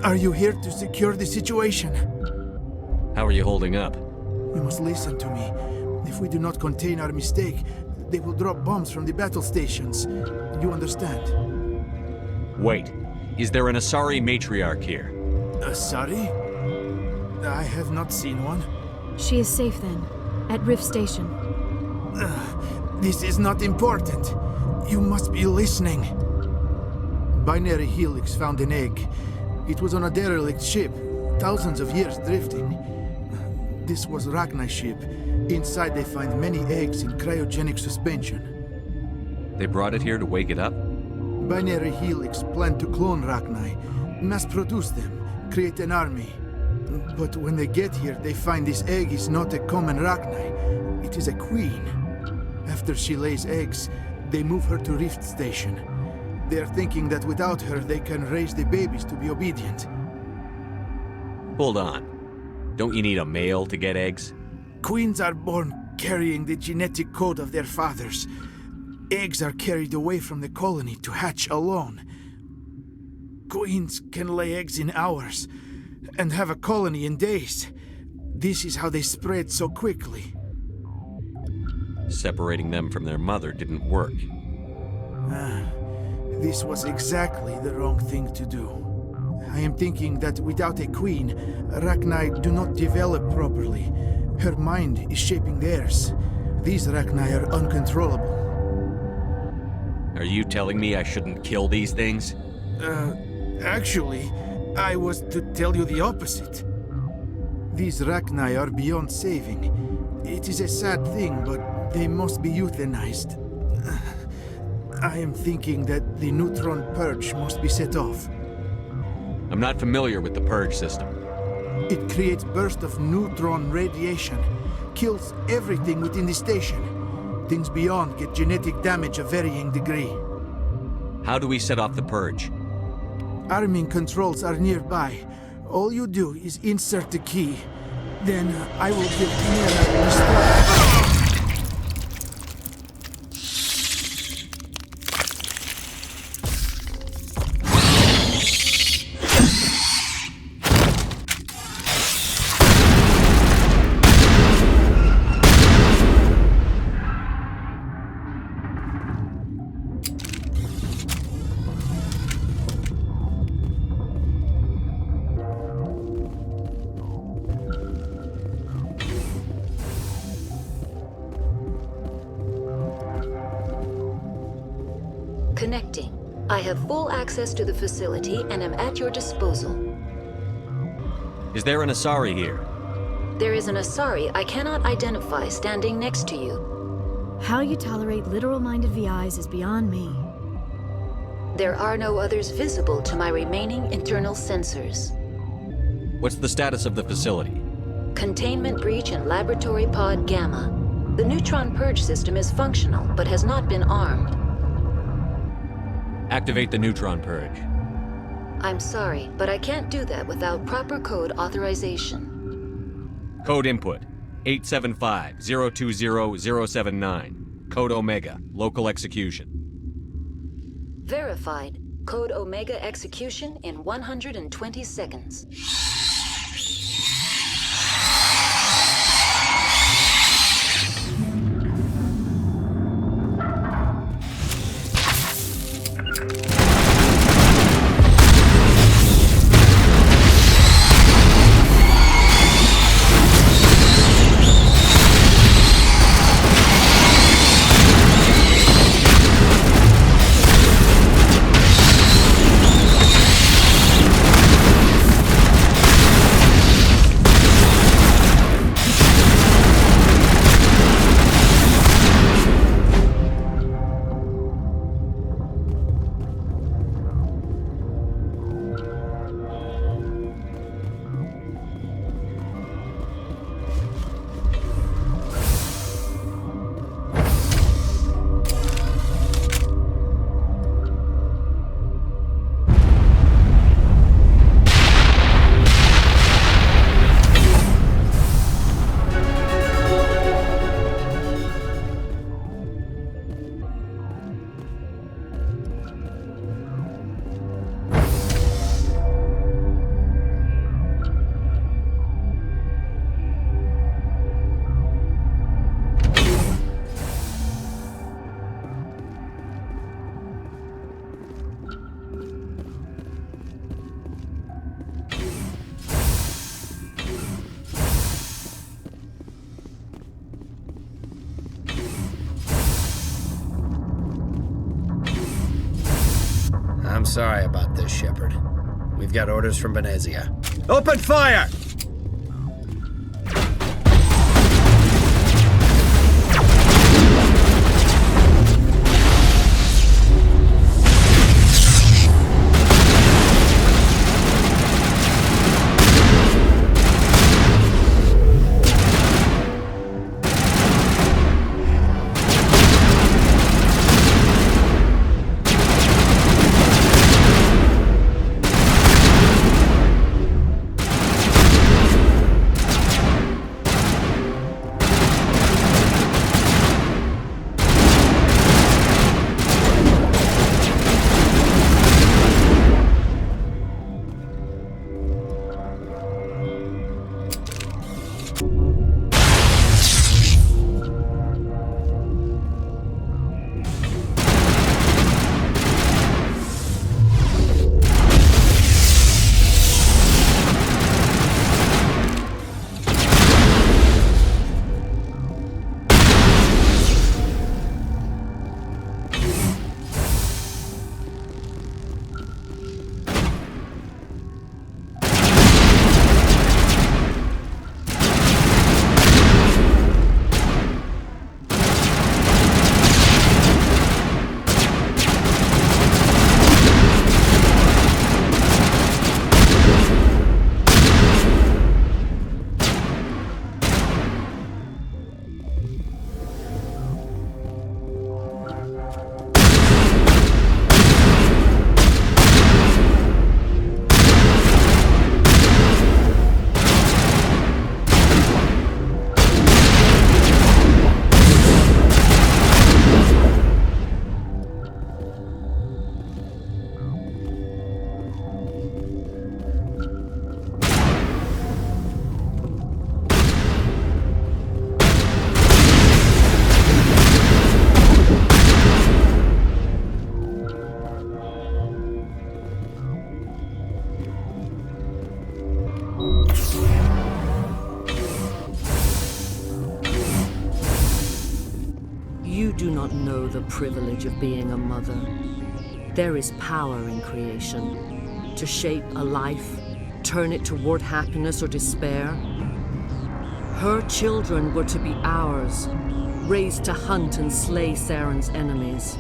Are you here to secure the situation? How are you holding up? You must listen to me. If we do not contain our mistake, they will drop bombs from the battle stations. You understand? Wait. Is there an Asari matriarch here? Asari? I have not seen one. She is safe then, at Rift Station. This is not important. You must be listening. Binary Helix found an egg. It was on a derelict ship, thousands of years drifting. This was Rachni's ship. Inside they find many eggs in cryogenic suspension. They brought it here to wake it up? Binary Helix planned to clone Rachni, mass-produce them, create an army. But when they get here, they find this egg is not a common Rachni. It is a queen. After she lays eggs, they move her to Rift Station. They are thinking that without her, they can raise the babies to be obedient. Hold on. Don't you need a male to get eggs? Queens are born carrying the genetic code of their fathers. Eggs are carried away from the colony to hatch alone. Queens can lay eggs in hours and have a colony in days. This is how they spread so quickly. Separating them from their mother didn't work. This was exactly the wrong thing to do. I am thinking that without a queen, Rachni do not develop properly. Her mind is shaping theirs. These Rachni are uncontrollable. Are you telling me I shouldn't kill these things? Actually, I was to tell you the opposite. These Rachni are beyond saving. It is a sad thing, but they must be euthanized. I am thinking that the neutron purge must be set off. I'm not familiar with the purge system. It creates bursts of neutron radiation, kills everything within the station. Things beyond get genetic damage of varying degree. How do we set off the purge? Arming controls are nearby. All you do is insert the key. Then I will give Liara restore. Connecting. I have full access to the facility and am at your disposal. Is there an Asari here? There is an Asari I cannot identify standing next to you. How you tolerate literal-minded VIs is beyond me. There are no others visible to my remaining internal sensors. What's the status of the facility? Containment breach in Laboratory Pod Gamma. The neutron purge system is functional, but has not been armed. Activate the neutron purge. I'm sorry, but I can't do that without proper code authorization. Code input, 875-020-079. Code Omega, local execution. Verified. Code Omega execution in 120 seconds. I'm sorry about this, Shepard. We've got orders from Benezia. Open fire! You do not know the privilege of being a mother. There is power in creation. To shape a life, turn it toward happiness or despair. Her children were to be ours, raised to hunt and slay Saren's enemies.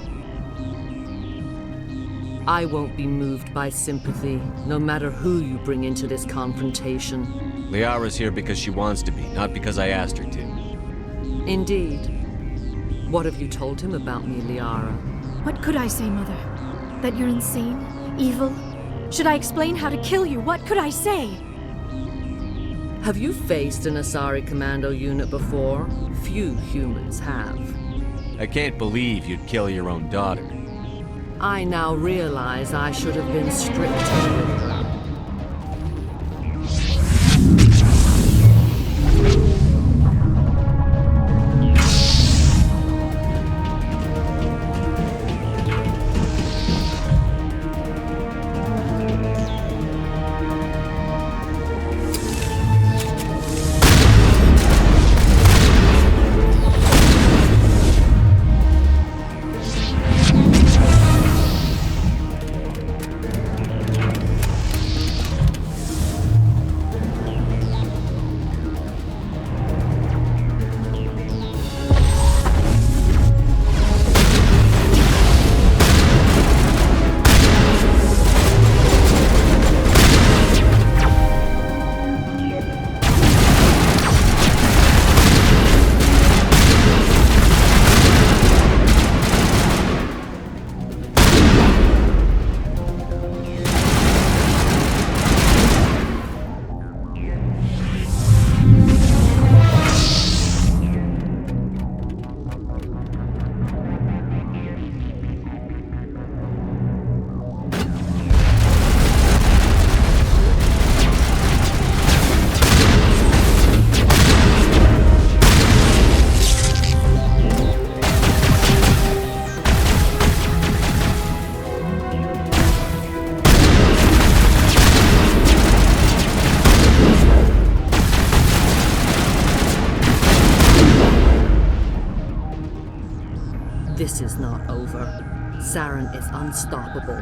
I won't be moved by sympathy, no matter who you bring into this confrontation. Liara's here because she wants to be, not because I asked her to. Indeed. What have you told him about me, Liara? What could I say, Mother? That you're insane? Evil? Should I explain how to kill you? What could I say? Have you faced an Asari commando unit before? Few humans have. I can't believe you'd kill your own daughter. I now realize I should have been stricter with her. This is not over. Saren is unstoppable.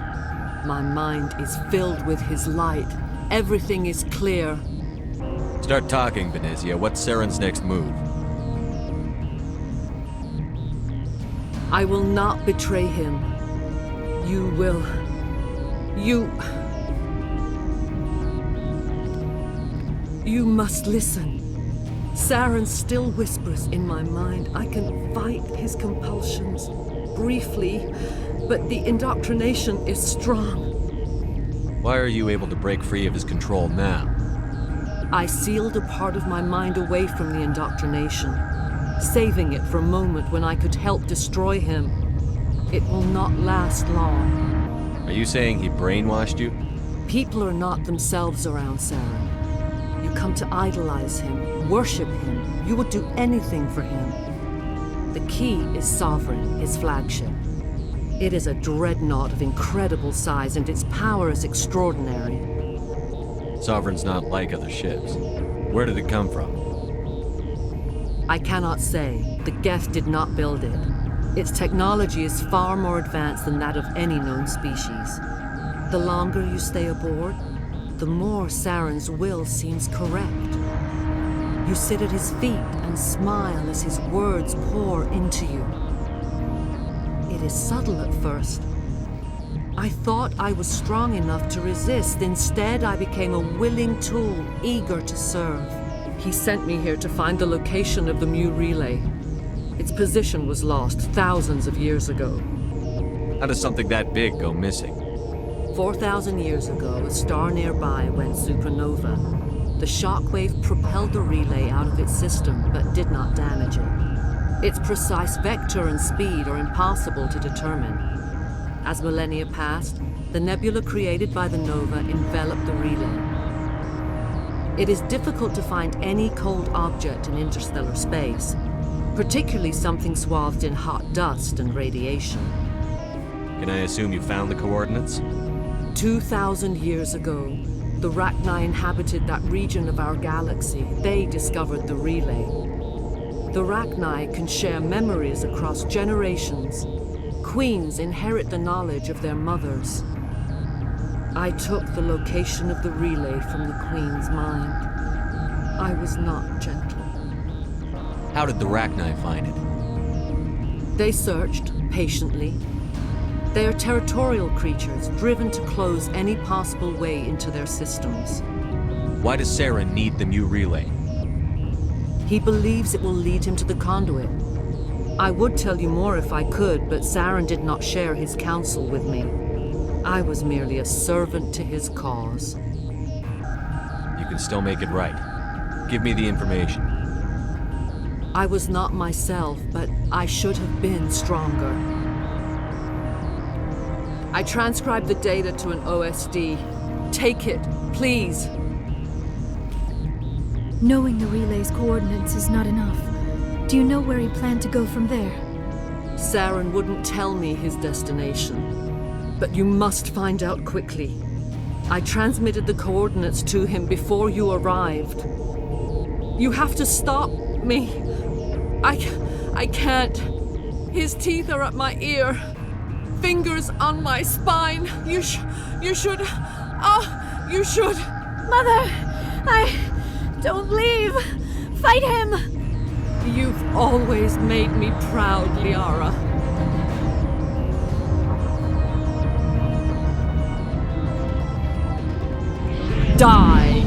My mind is filled with his light. Everything is clear. Start talking, Benezia. What's Saren's next move? I will not betray him. You will. You must listen. Saren still whispers in my mind. I can fight his compulsions, briefly, but the indoctrination is strong. Why are you able to break free of his control now? I sealed a part of my mind away from the indoctrination, saving it for a moment when I could help destroy him. It will not last long. Are you saying he brainwashed you? People are not themselves around Saren. You come to idolize him, worship him. You would do anything for him. The key is Sovereign, his flagship. It is a dreadnought of incredible size, and its power is extraordinary. Sovereign's not like other ships. Where did it come from? I cannot say. The Geth did not build it. Its technology is far more advanced than that of any known species. The longer you stay aboard, the more Saren's will seems correct. You sit at his feet and smile as his words pour into you. It is subtle at first. I thought I was strong enough to resist. Instead, I became a willing tool, eager to serve. He sent me here to find the location of the Mu relay. Its position was lost thousands of years ago. How does something that big go missing? 4,000 years ago, a star nearby went supernova. The shockwave propelled the relay out of its system, but did not damage it. Its precise vector and speed are impossible to determine. As millennia passed, the nebula created by the nova enveloped the relay. It is difficult to find any cold object in interstellar space, particularly something swathed in hot dust and radiation. Can I assume you found the coordinates? 2,000 years ago, the Rachni inhabited that region of our galaxy. They discovered the relay. The Rachni can share memories across generations. queens inherit the knowledge of their mothers. I took the location of the relay from the queen's mind. I was not gentle. How did the Rachni find it? They searched, patiently. They are territorial creatures, driven to close any possible way into their systems. Why does Saren need the Mu relay? He believes it will lead him to the conduit. I would tell you more if I could, but Saren did not share his counsel with me. I was merely a servant to his cause. You can still make it right. Give me the information. I was not myself, but I should have been stronger. I transcribed the data to an OSD. Take it, please. Knowing the relay's coordinates is not enough. Do you know where he planned to go from there? Saren wouldn't tell me his destination. But you must find out quickly. I transmitted the coordinates to him before you arrived. You have to stop me. I can't. His teeth are at my ear. Fingers on my spine. You should. Oh, you should. Mother! Don't leave! Fight him! You've always made me proud, Liara. Die!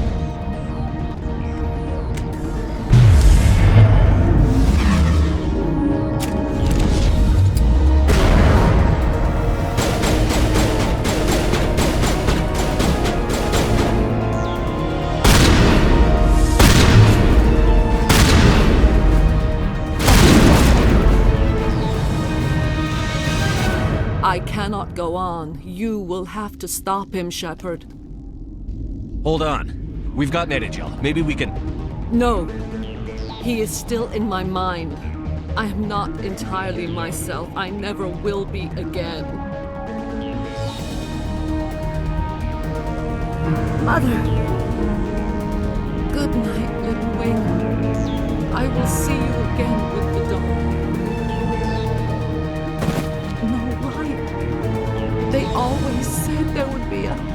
I cannot go on. You will have to stop him, Shepard. Hold on. We've got Netagel. Maybe we can... No. He is still in my mind. I am not entirely myself. I never will be again. Mother! Good night, little wing. I will see you again with the dawn. No light. They always said there would be a...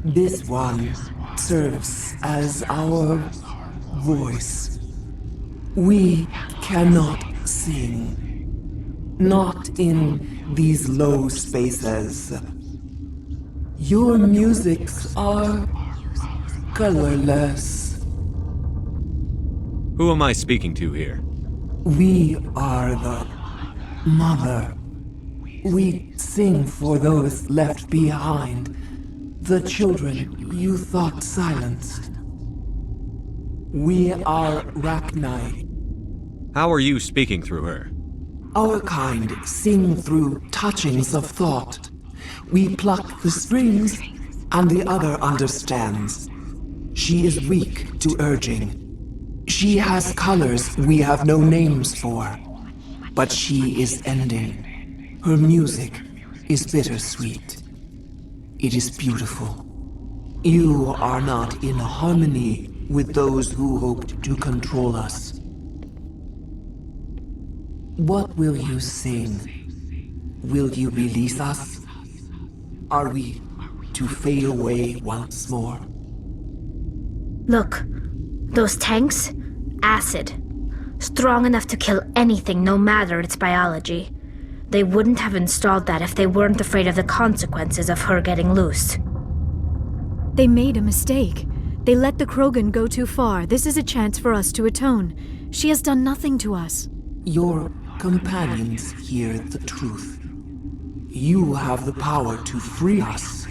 This one serves as our voice. We cannot sing. Not in these low spaces. Your musics are colorless. Who am I speaking to here? We are the Mother. We sing for those left behind. The children you thought silenced. We are Rachni. How are you speaking through her? Our kind sing through touchings of thought. We pluck the strings, and the other understands. She is weak to urging. She has colors we have no names for. But she is ending. Her music is bittersweet. It is beautiful. You are not in harmony with those who hoped to control us. What will you sing? Will you release us? Are we to fade away once more? Look, those tanks? Acid. Strong enough to kill anything, no matter its biology. They wouldn't have installed that if they weren't afraid of the consequences of her getting loose. They made a mistake. They let the Krogan go too far. This is a chance for us to atone. She has done nothing to us. Your companions hear the truth. You have the power to free us,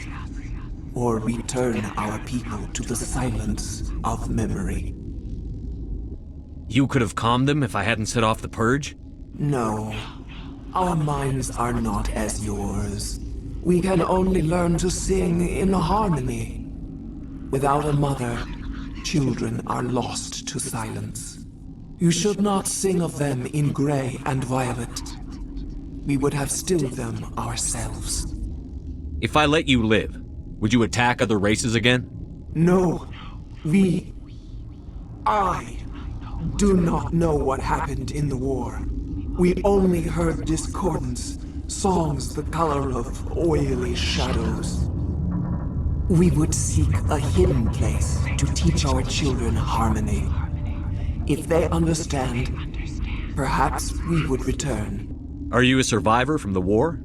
or return our people to the silence of memory. You could have calmed them if I hadn't set off the purge? No. Our minds are not as yours. We can only learn to sing in harmony. Without a mother, children are lost to silence. You should not sing of them in gray and violet. We would have stilled them ourselves. If I let you live, would you attack other races again? No. I do not know what happened in the war. We only heard discordance, songs the color of oily shadows. We would seek a hidden place to teach our children harmony. If they understand, perhaps we would return. Are you a survivor from the war?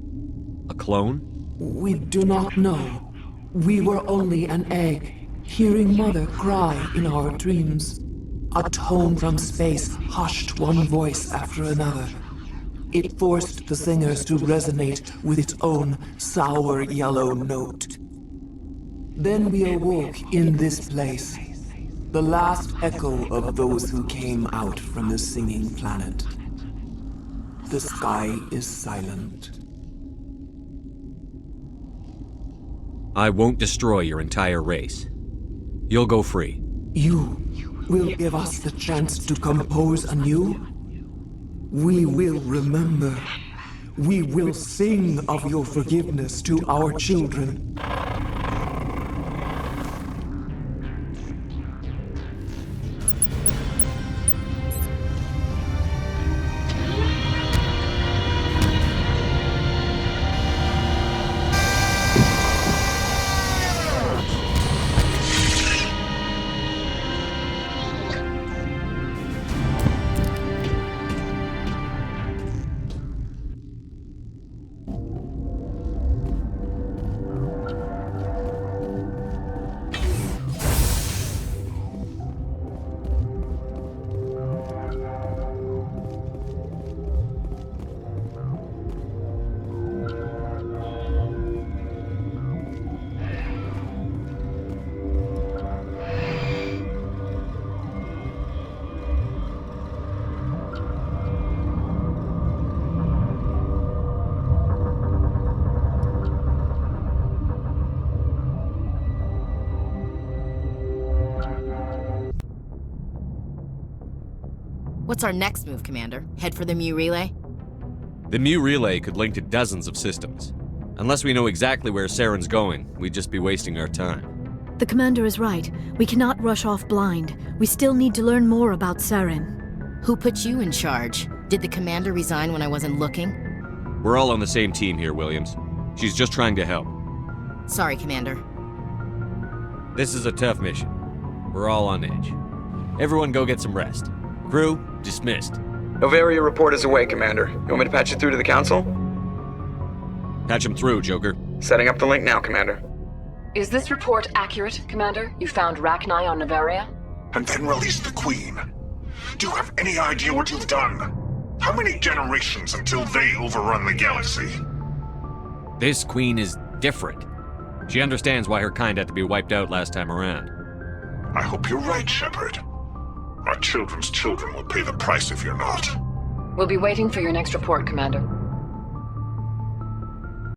A clone? We do not know. We were only an egg, hearing Mother cry in our dreams. A tone from space hushed one voice after another. It forced the singers to resonate with its own sour yellow note. Then we awoke in this place, the last echo of those who came out from the singing planet. The sky is silent. I won't destroy your entire race. You'll go free. You will give us the chance to compose anew? We will remember. We will sing of your forgiveness to our children. What's our next move, Commander? Head for the Mu Relay? The Mu Relay could link to dozens of systems. Unless we know exactly where Saren's going, we'd just be wasting our time. The Commander is right. We cannot rush off blind. We still need to learn more about Saren. Who put you in charge? Did the Commander resign when I wasn't looking? We're all on the same team here, Williams. She's just trying to help. Sorry, Commander. This is a tough mission. We're all on edge. Everyone go get some rest. Crew, dismissed. Noveria report is away, Commander. You want me to patch you through to the Council? Patch him through, Joker. Setting up the link now, Commander. Is this report accurate, Commander? You found Rachni on Noveria? And then released the Queen. Do you have any idea what you've done? How many generations until they overrun the galaxy? This Queen is different. She understands why her kind had to be wiped out last time around. I hope you're right, Shepard. Our children's children will pay the price if you're not. We'll be waiting for your next report, Commander.